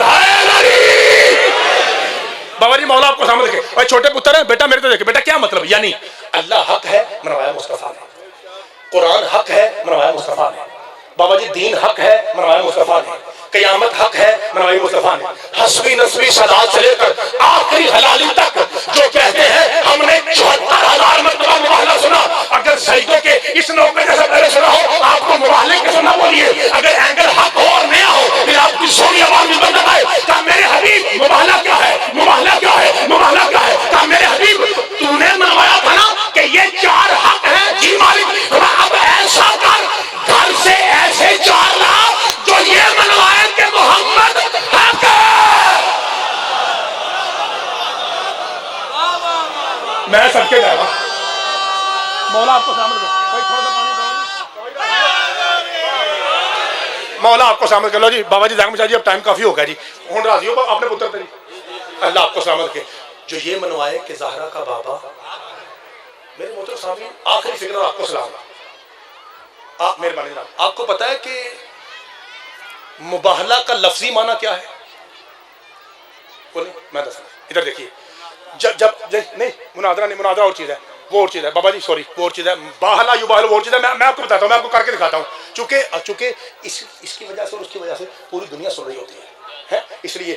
بابا جی مولا آپ کو سامنے رکھے بھائی چھوٹے پتر ہیں بیٹا میرے تو دیکھے بیٹا کیا مطلب یعنی اللہ حق ہے منوایا مصطفیٰ نے قرآن حق ہے منوایا مصطفیٰ نے بابا جی دین حق ہے منوایا مصطفیٰ نے قیامت حق ہے منوایا مصطفیٰ نے حسبی نسبی صدات سے لے کر آخری حلالی تک جو کہتے ہیں ہم نے 74,000 مرتبہ مباہلہ سنا اگر سجدوں کے اس نوکے جیسا پہلے سنا ہو آپ کو مباہلے کے سننا بولیے اگر اینگل حق ہو اور نیا ہو پھر آپ کی سونی آواز میں بندہ آئے کہا میرے حبیب مباہلہ کیا ہے مباہلہ کیا ہے مباہلہ کیا ہے کہا میرے حبیب تو نے منوایا تھا نا کہ یہ چار حق ہیں جی مالک اب ایسا کر گھر سے ایسے چار لا جو یہ منوائے کہ محمد حق ہے میں سب کے جائے گا مولا آپ کو سامنے مولا آپ کو سامنے کر لو جی بابا جی زاغم شاہ جی اب ٹائم کافی ہو گیا جی ہوں راضی ہو اپنے پتر تری اللہ آپ کو سامنے کے جو یہ منوائے کہ زہرا کا بابا میرے محترم صاحب آخری فکر اور آپ کو سلام آپ مہربانی جناب آپ کو پتا ہے کہ مباہلہ کا لفظی معنی کیا ہے بولیں میں دس ادھر دیکھیے جب نہیں مناظرہ اور چیز ہے وہ اور چیز ہے بابا جی سوری وہ اور چیز ہے باہلا یباہل وہ اور چیز ہے میں آپ کو بتاتا ہوں میں آپ کو کر کے دکھاتا ہوں چونکہ اس کی وجہ سے اور اس کی وجہ سے پوری دنیا سن رہی ہوتی ہے اس لیے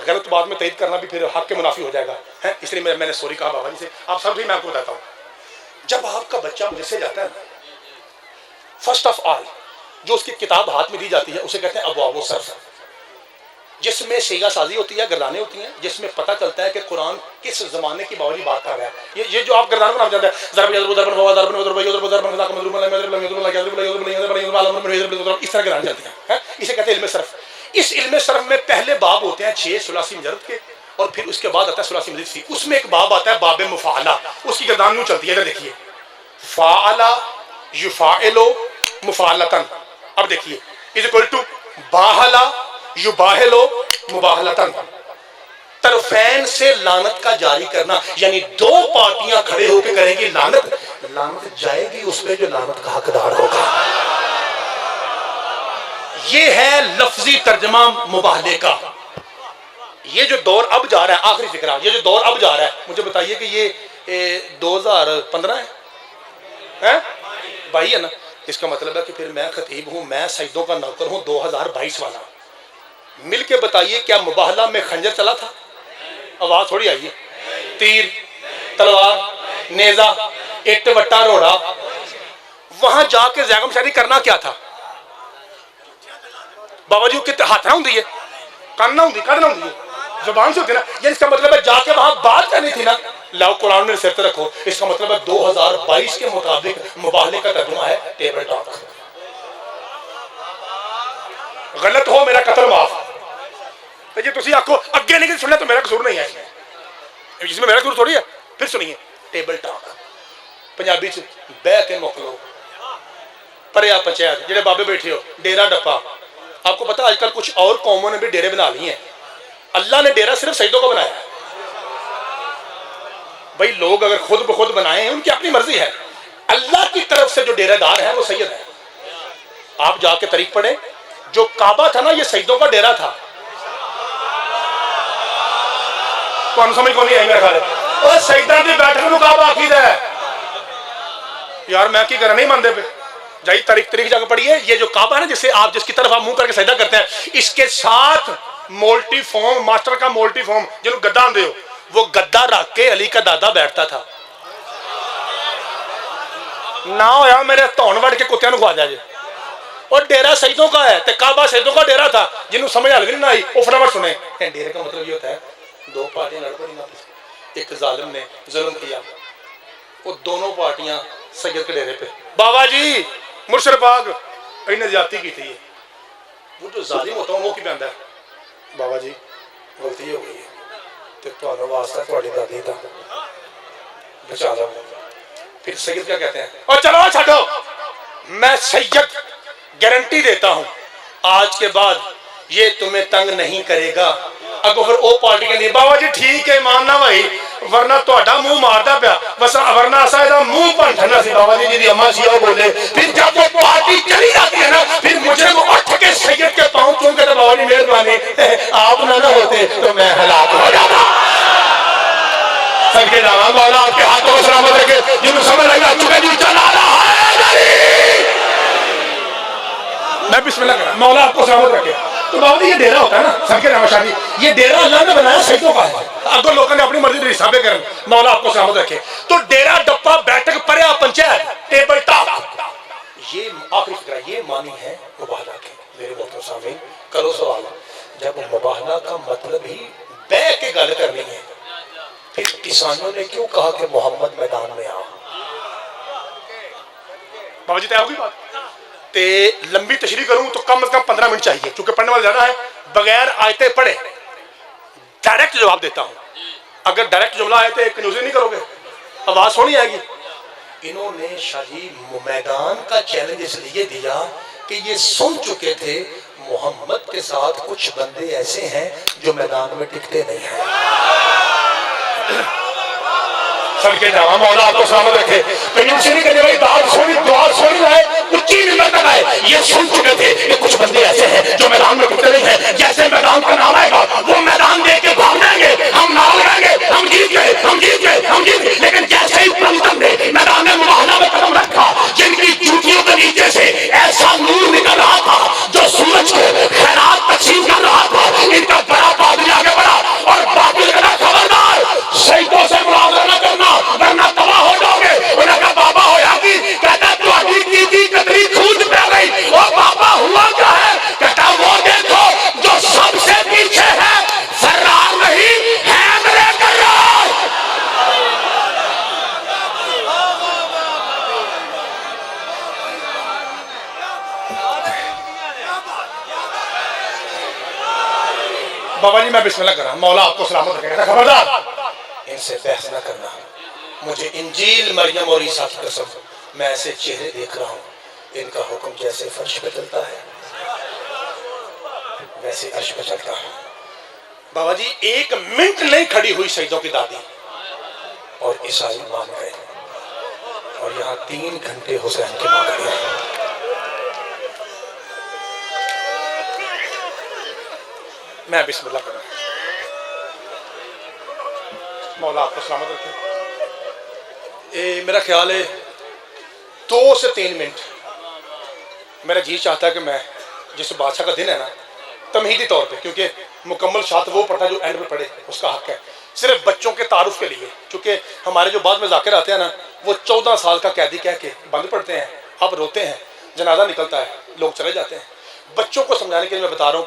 غلط بات میں تائید کرنا بھی پھر حق کے منافی ہو جائے گا اس لیے میں نے سوری کہا بابا جی سے آپ سب بھی میں آپ کو بتاتا ہوں جب آپ کا بچہ مدرسے جاتا ہے فرسٹ آف آل جو اس کی کتاب ہاتھ میں دی جاتی ہے اسے کہتے ہیں ابواب الصرف جس میں سیگا سازی ہوتی ہے گردانیں ہوتی ہیں جس میں پتہ چلتا ہے کہ قرآن کس زمانے کی باوجود بات کر رہا ہے یہ جو آپ گردان بنا جاتا ہے ضرب یضرب ضربا ہوا ضربا یضرب یضرب ضربا ذاک مضروب لا یضرب لا یضرب لا یضرب لا یضرب لا اس طرح گردان چلتی ہیں اسے کہتے ہیں علم صرف اس علم صرف میں پہلے باب ہوتے ہیں 6 ثلاثی مجرد کے اور پھر اس کے بعد آتا ہے ثلاثی مزید فی اس میں ایک باب آتا ہے باب مفاعلہ اس کی گردان یوں چلتی ہے ادھر دیکھیے فاعل یفاعل مفاعلتن اب دیکھیے از اکول ٹو باہلا یباہل مباہلتن طرفین سے لعنت کا جاری کرنا یعنی دو پارٹیاں کھڑے ہو کے کریں گی لعنت جائے گی اس پہ جو لعنت کا حقدار ہوگا یہ ہے لفظی ترجمہ مباہلے کا یہ جو دور اب جا رہا ہے آخری فکرہ یہ جو دور اب جا رہا ہے مجھے بتائیے کہ یہ 2015 ہے بھائی ہے نا اس کا مطلب ہے کہ پھر میں خطیب ہوں میں سجدوں کا نوکر ہوں 2022 والا مل کے بتائیے کیا مباہلہ میں خنجر چلا تھا آواز تھوڑی آئیے تیر تلوار نیزہ اٹ وٹا روڑا وہاں جا کے زاغم شاہی کرنا کیا تھا بابا جی کے ہاتھ نہ ہوں دیئے کان نہ ہوں دیئے کان نہ ہوں دیئے زبان سے ہوتی ہے نا یہ اس کا مطلب ہے جا کے وہاں بات کرنی تھی نا لاؤ قرآن میں سرت رکھو اس کا مطلب ہے 2022 کے مطابق مباہلے کا ترجمہ ہے ٹیبل ٹاک غلط ہو میرا قتل معاف جی تسی آکھو اگے نہیں سننا تو میرا قصور نہیں ہے جس میں میرا قصور تھوڑی ہے پھر سنیے ٹیبل ٹاک پنجابی چ بہ کے مک لو پریا پنچایت جڑے بابے بیٹھے ہو ڈیرا ڈپا آپ کو پتا آج کل کچھ اور قوموں نے بھی ڈیرے بنا لی ہیں اللہ نے ڈیرا صرف سجدوں کو بنایا ہے بھائی لوگ اگر خود بخود بنائے ہیں ان کی اپنی مرضی ہے اللہ کی طرف سے جو ڈیرہ دار ہیں وہ سید ہیں آپ جا کے طریق پڑھیں جو کعبہ تھا نا یہ سجدوں کا ڈیرا تھا تو سمجھ کو نہیں آئی میرا خیال ہے اور سجدہ دی بیٹھنے کو کعبہ عقیدہ ہے یار میں کی کرنا نہیں مانتے پہ جائیے طریق جا کے پڑھیے یہ جو کعبہ ہے نا جسے آپ جس کی طرف آپ منہ کر کے سجدہ کرتے ہیں اس کے ساتھ مولٹی فارم ماسٹر کا مولٹی فارم جنہوں گدا دے ہو وہ گدا رکھ کے علی کا دادا بیٹھتا تھا نہ ہویا میرے تون وڑ کے کتیاں نو کھوا جائے اور ڈیرا سجدوں کا ہے تے کعبہ سجدوں کا ڈیرا تھا جنہوں سمجھ حل نہیں آئی وہ فٹافٹ سنے ڈیرے کا مطلب یہ ہوتا ہے دو پارٹیاں لڑ پڑی نا ایک ظالم نے ظلم کیا وہ دونوں پارٹیاں سید کے ڈیرے پہ بابا جی مرشد پاک انہیں زیادتی کی تھی وہ جو ظالم ہوتا ہوں وہ کی پہنتا ہے بابا جی غلطی ہو گئی ہے تو واسطہ تھوڑی دادی تھا بچا لو. پھر سید کیا کہتے ہیں, اور چلو چھٹو, میں سید گارنٹی دیتا ہوں آج کے بعد یہ تمہیں تنگ نہیں کرے گا. اگو پھر او پارٹی کے لیے بابا جی ٹھیک ہے ماننا بھائی, ورنہ تہاڈا منہ ماردا پیا, بس ورنہ اسا دا منہ پنٹھنا سی بابا جی دی اما سی او بولے. پھر جب وہ پارٹی چلی جاتی ہے نا, پھر مجرم اٹھ کے سید کے پاؤں چوم کے, تو بابا جی مہربانی آپ نہ ہوتے تو میں ہلاک ہو جاتا. سب کے جانا مولا آپ کے ہاتھوں کو سلامت رکھے. جنہوں سمجھ لگا چکے جی چلا رہا ہے, میں بسم اللہ کرا, مولا آپ کو سلامت رکھے. تو بابا جی یہ ڈیرا ہوتا ہے نا سب کے نام شادی, یہ ڈیرا اللہ نے بنایا سیدوں کا ہے. اگر لوگوں نے اپنی مرضی رسابے کریں, مولا آپ کو سلامت رکھے. تو ڈیرا ڈپا بیٹھک پریا پنچایت ٹیبل ٹاپ, یہ آخری فکرہ یہ مانی ہے مباہلہ کے. میرے محترم سامعین کرو سوال, جب مباہلہ کا مطلب ہی بے کے گل کرنی ہے, پھر کسانوں نے کیوں کہا کہ محمد میدان میں آ؟ بابا جی طے ہوگی بات. تے لمبی تشریح کروں تو کم از کم 15 منٹ چاہیے, چونکہ پڑھنے والا زیادہ ہے. بغیر آیتیں پڑھے ڈائریکٹ جواب دیتا ہوں. اگر ڈائریکٹ جملہ آئے تو کنوزی نہیں کرو گے, آواز سونی آئے گی. انہوں نے شاہی میدان کا چیلنج اس لیے دیا کہ یہ سن چکے تھے محمد کے ساتھ کچھ بندے ایسے ہیں جو میدان میں ٹکتے نہیں ہیں. سب کے جانا مولا آپ کو سلامت رکھے. کنوزی نہیں کرنے والی دعا سونی, دعا سونی رہے, اچھی نمبر تک آئے. یہ سن چکے تھے کہ کچھ بندے ایسے ہیں جو میدان میں ٹکتے نہیں ہیں. جیسے میدان کا نام آئے گا وہ میدان دیکھ کے بھاگ جائیں گے, ہم نام لگائیں گے, ہم جیت گئے, ہم جیت گئے, ہم جیت گئے. لیکن جیسے ہی پرمتم نے میدان مباہلہ میں قدم رکھا, جن کی جوتیوں کے نیچے سے ایسا نور نکل رہا تھا جو سورج کو خیرات تقسیم کر رہا تھا, ان کا بڑا پادری آگے بڑھا اور باطل کہا خبردار شہیدوں سے مناظرہ نہ کرنا ورنہ تباہ ہو جاؤ گے. انہوں نے کہا بابا ہو جاتی, کہتا تو کی تھی کتری خود پہ گئی, اور بابا ہوا کیا ہے, کہتا وہ دیکھو جو سب سے پیچھے ہے, فرار نہیں ہے میرے کرار. بابا جی میں بسم اللہ کر رہا ہوں, مولا آپ کو سلامت رکھے گا. خبردار ان سے بحث نہ کرنا. مجھے انجیل مریم اور عیسیٰ کی قسم, میں ایسے چہرے دیکھ رہا ہوں, ان کا حکم جیسے فرش پہ چلتا ہے ویسے عرش پہ چلتا ہے. بابا جی 1 منٹ نہیں کھڑی ہوئی سجدوں کی دادی, اور عیسائی مان گئے, اور یہاں 3 گھنٹے حسین کے مان گئے. میں بسم اللہ کروں. مولا آپ کو سلامت رکھے. میرا خیال ہے 2 سے 3 منٹ میرا جی چاہتا ہے کہ میں جس بادشاہ کا دن ہے نا تمہیدی طور پہ, کیونکہ مکمل شات وہ پڑھتا ہے جو اینڈ پہ پڑھے, اس کا حق ہے, صرف بچوں کے تعارف کے لیے. چونکہ ہمارے جو بعد میں ذاکر آتے ہیں نا وہ 14 سال کا قیدی کہہ کے بند پڑھتے ہیں, اب روتے ہیں, جنازہ نکلتا ہے, لوگ چلے جاتے ہیں. بچوں کو سمجھانے کے لیے میں بتا رہا ہوں,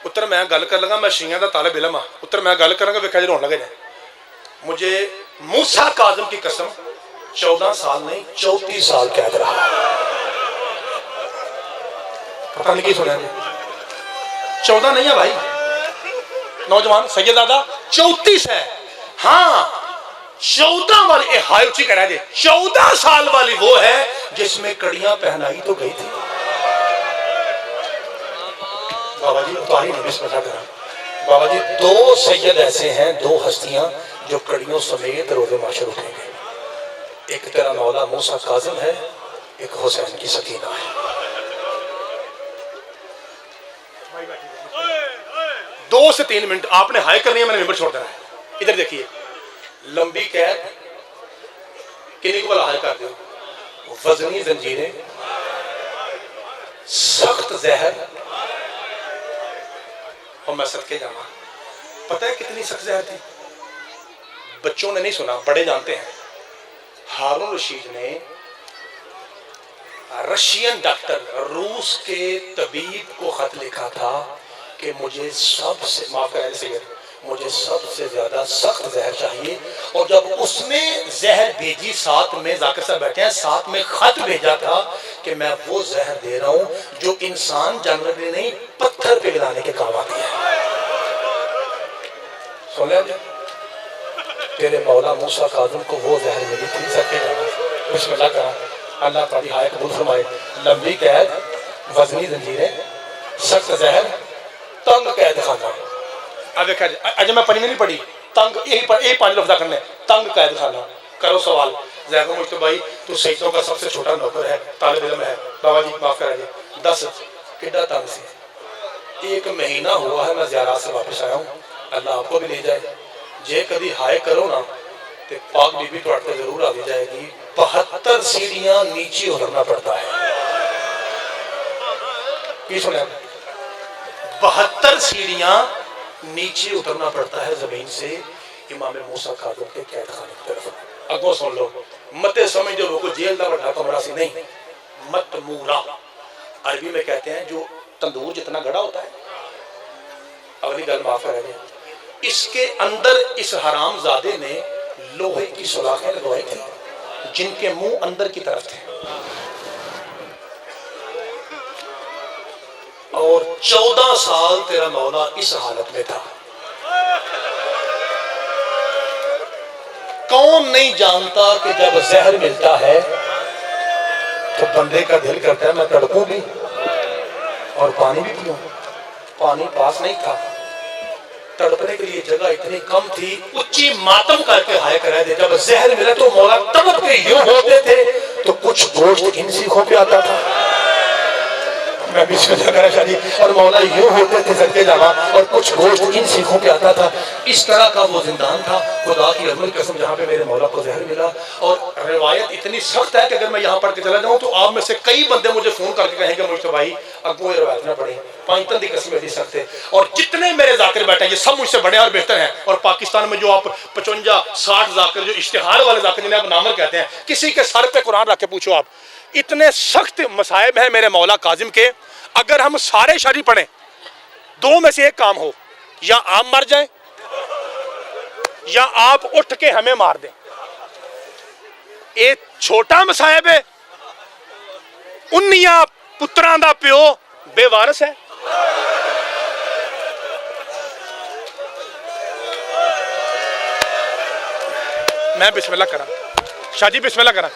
پتر میں گل کر لگا, میں شیعہ دا طالب علم ہاں, پتر میں گل کروں گا ویکھا جی رون لگے جائے. مجھے موسیٰ کاظم کی قسم 14 سال نہیں 34 سال قید رہا. پتہ نہیں کی سنا جی, 14 نہیں ہے بھائی نوجوان, سیدزادہ 34 ہے. ہاں 14 والی ہائی اچھی کہہ رہا ہے, 14 سال والی وہ ہے جس میں کڑیاں پہنائی تو گئی تھی. بابا جی اتاری نہیں بسم اللہ کرا. بابا جی 2 سید ایسے ہیں, 2 ہستیاں جو کڑیوں سمیت روز معاشر اٹھیں گے. ایک تیرا مولا موسیٰ کاظم ہے, ایک حسین کی سکینہ ہے. 2 سے 3 منٹ آپ نے ہائی کرنی ہے, میں نے ممبر چھوڑ دینا ہے. ادھر دیکھیے, لمبی قید کنی کو بلا ہائی کر دو, وزنی زنجیریں, سخت زہر, اور میں صدقے جانا. پتہ ہے کتنی سخت زہر تھی؟ بچوں نے نہیں سنا, بڑے جانتے ہیں. ہارون رشید نے رشین ڈاکٹر, روس کے طبیب کو خط لکھا تھا کہ مجھے سب سے معاف کریں سید, مجھے سب سے زیادہ سخت زہر چاہیے. اور جب اس نے زہر بھیجی, ساتھ میں ذاکر صاحب بیٹھے ہیں, ساتھ میں خط بھیجا تھا کہ میں وہ زہر دے رہا ہوں جو انسان جانور نے نہیں پتھر پگھلانے کے کام آتی ہے. سن لیں تیرے مولا موسیٰ کاظم کو وہ زہر ملی تھی. سب کے جانا بسم اللہ کرا. اللہ تعالی ہائے قبول فرمائے. لمبی قید، وزنی زنجیریں، سخت زہر، تنگ قید خانہ. اب دیکھا جائے اجے میں پڑھی نہیں پڑھی تنگ، یہی 5 لفظ کرنے. تنگ قید خانہ. کرو سوال. زیادہ مجھتے بھائی تو سیدوں کا سب سے چھوٹا نوکر ہے، طالب علم ہے. بابا جی معاف کرا جی 10 کڈا تنگ سی. 1 مہینہ ہوا ہے میں زیارات سے واپس آیا ہوں. اللہ آپ کو بھی لے جائے. جے کدی ہائے کرو نا تو پاک بی بی تو ضرور آ جائے گی. 72 سیڑھیاں نیچے اترنا پڑتا ہے. کی سنیں 72 سیڑھیاں نیچے اترنا پڑتا ہے زمین سے امام موسیٰ کاظم کے قید خانے کی طرف. اگوں سن لو متے سمجھ جو وہ کو جیل دا بڑا کمرہ سی نہیں. متمورا عربی میں کہتے ہیں جو تندور جتنا گڑا ہوتا ہے. اگلی گل معاف کر دیں. اس کے اندر اس حرام زادے نے لوہے کی سلاخیں لگوائی تھی جن کے منہ اندر کی طرف تھے اور 14 سال تیرا مولا اس حالت میں تھا. کون نہیں جانتا کہ جب زہر ملتا ہے تو بندے کا دل کرتا ہے میں تڑپوں بھی اور پانی بھی پیوں. پانی پاس نہیں تھا. تڑپنے کے لیے جگہ اتنی کم تھی. اچھی ماتم کر کے ہائے کرائے دے. جب زہر ملے تو مولا تڑپ کے یوں ہوتے تھے تو کچھ گوشت ان سیخوں پہ آتا تھا. میں بسم اللہ کرا شاہ جی. اور مولا یوں ہوتے تھے صدقے جاواں اور کچھ گوشت ان سیخوں پہ آتا تھا. اس طرح کا وہ زندان تھا. خدا کی عظمت قسم جہاں پہ میرے مولا کو زہر ملا. اور روایت اتنی سخت ہے کہ اگر میں یہاں پڑھ کے چلا جاؤں تو آپ میں سے کئی بندے مجھے فون کر کے کہیں گے مجھ سے بھائی اگوں یہ روایت نہ پڑھیں. پانچتن دی قسم اتنی سخت ہے. اور جتنے میرے ذاکر بیٹھے ہیں یہ سب مجھ سے بڑے اور بہتر ہیں. اور پاکستان میں جو آپ 55-60 ذاکر جو اشتہار والے ذاکر جنہیں آپ نامر کہتے ہیں کسی کے سر پہ قرآن رکھ کے پوچھو آپ. اتنے سخت مصائب ہیں میرے مولا کاظم کے. اگر ہم سارے شرعی پڑھیں 2 میں سے ایک کام ہو. یا آپ مر جائیں یا آپ اٹھ کے ہمیں مار دیں. ایک چھوٹا مصائب ہے. 19 پتران دا پیو بے وارث ہے. میں بسم اللہ کرا شاہ جی بسم اللہ کرا.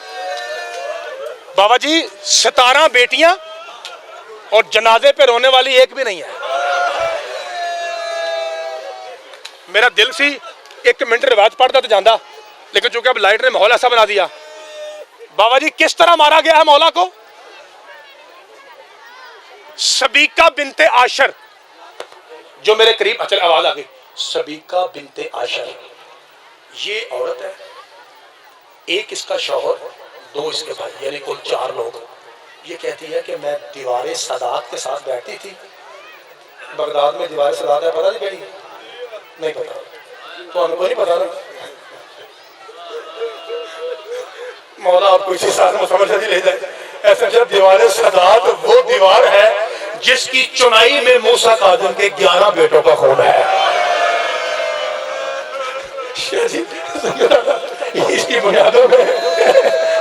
بابا جی 17 بیٹیاں اور جنازے پہ رونے والی ایک بھی نہیں ہے. میرا دل سی 1 منٹ رواج پڑھتا تو جاندہ لیکن چونکہ اب لائٹ نے ماحول ایسا بنا دیا. بابا جی کس طرح مارا گیا ہے مولا کو؟ سبیکہ بنت عاشر جو میرے قریب اچھل آواز آ گئی. سبیکہ بنت عاشر یہ عورت ہے. ایک اس کا شوہر 2 اس کے بھائی یعنی کل 4 لوگ. یہ کہتی ہے کہ میں دیوار سادات کے ساتھ بیٹھتی تھی. بغداد میں دیوار سادات ہے پتہ نہیں کہڑی؟ نہیں پتا تو ہم کو نہیں پتا نا. مولا آپ کو اسی ساتھ سمجھ لے جائے. ایسا جب دیوار سادات وہ دیوار ہے جس کی چنائی میں موسیٰ کاظم کے 11 بیٹوں کا خون ہے. اس کی بنیادوں میں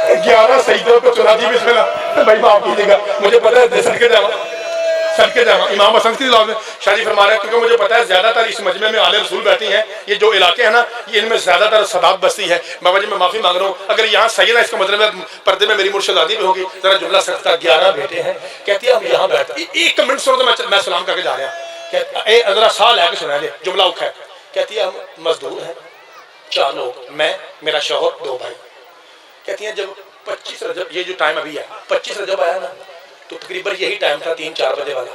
11 سیدوں کو چنا دی. بسم اللہ بھائی معاف کیجیے گا مجھے پتا ہے سڑ کے جاواں امام حسن کی میں شاہ جی فرما رہے ہیں کیونکہ مجھے پتا ہے زیادہ تر اس مجمع میں آل رسول بیٹھی ہیں. یہ جو علاقے ہیں نا یہ ان میں زیادہ تر سادات بستی ہے. بابا جی میں معافی مانگ رہا ہوں اگر یہاں صحیح نہ اس کا مطلب ہے پردے میں میری مرشدادی بھی ہوگی. ذرا جملہ سکتا 11 بیٹے ہیں. کہتی ہے ہم یہاں بیٹھتے 1 منٹ سنو تو میں سلام کر کے جا رہا ہوں. ذرا سا لے کے سنا دے جملہ اوکھا ہے. کہتی ہے ہم مزدور ہیں 4 لوگ میں میرا شوہر 2 بھائی. کہتی ہیں جب 25 رجب یہ جو ٹائم ابھی ہے 25 رجب آیا نا تو تقریباً یہی ٹائم تھا 3-4 بجے والا.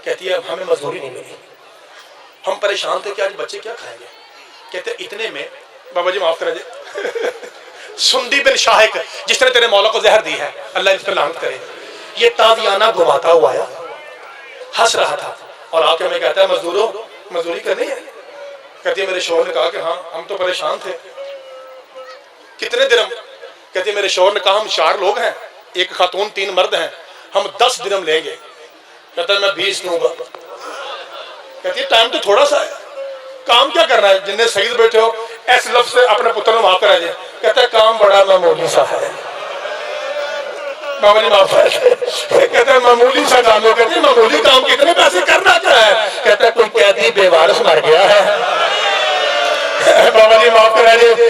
کہتی ہے ہمیں مزدوری نہیں ملی. ہم پریشان تھے کہ آج بچے کیا کھائیں گے. کہتے اتنے میں بابا جی معاف کرا جائے سندی بن شاہق جس نے تیرے مولا کو زہر دی ہے اللہ اس پر لعنت کرے. یہ تازیانہ گھماتا ہوا آیا ہنس رہا تھا اور آ کے ہمیں کہتا ہے مزدوروں مزدوری کرنی ہے. کہتی ہے میرے شوہر نے کہا کہ ہاں ہم تو پریشان تھے. کتنے درم؟ کہتی ہے میرے شوہر نے کہا ہم 4 لوگ ہیں 1 خاتون 3 مرد ہیں ہم 10 درم لیں گے. کہتا ہے میں 20 لوں گا. کہتی ہے ٹائم تو تھوڑا سا ہے کام کیا کرنا ہے. جنہیں سعید بیٹھے ہو ایس لفظ سے اپنے پتر میں معاف کرا جائے. کہتا ہے کام بڑا معمولی سا ہے. بابا جی معاف ہے. کہتا ہے معمولی سا کام ہو. کہتے ہیں معمولی کام کتنے پیسے کرنا کیا ہے. کہتا ہے کوئی قیدی بے وارث مر گیا ہے. بابا جی معاف کرا جائے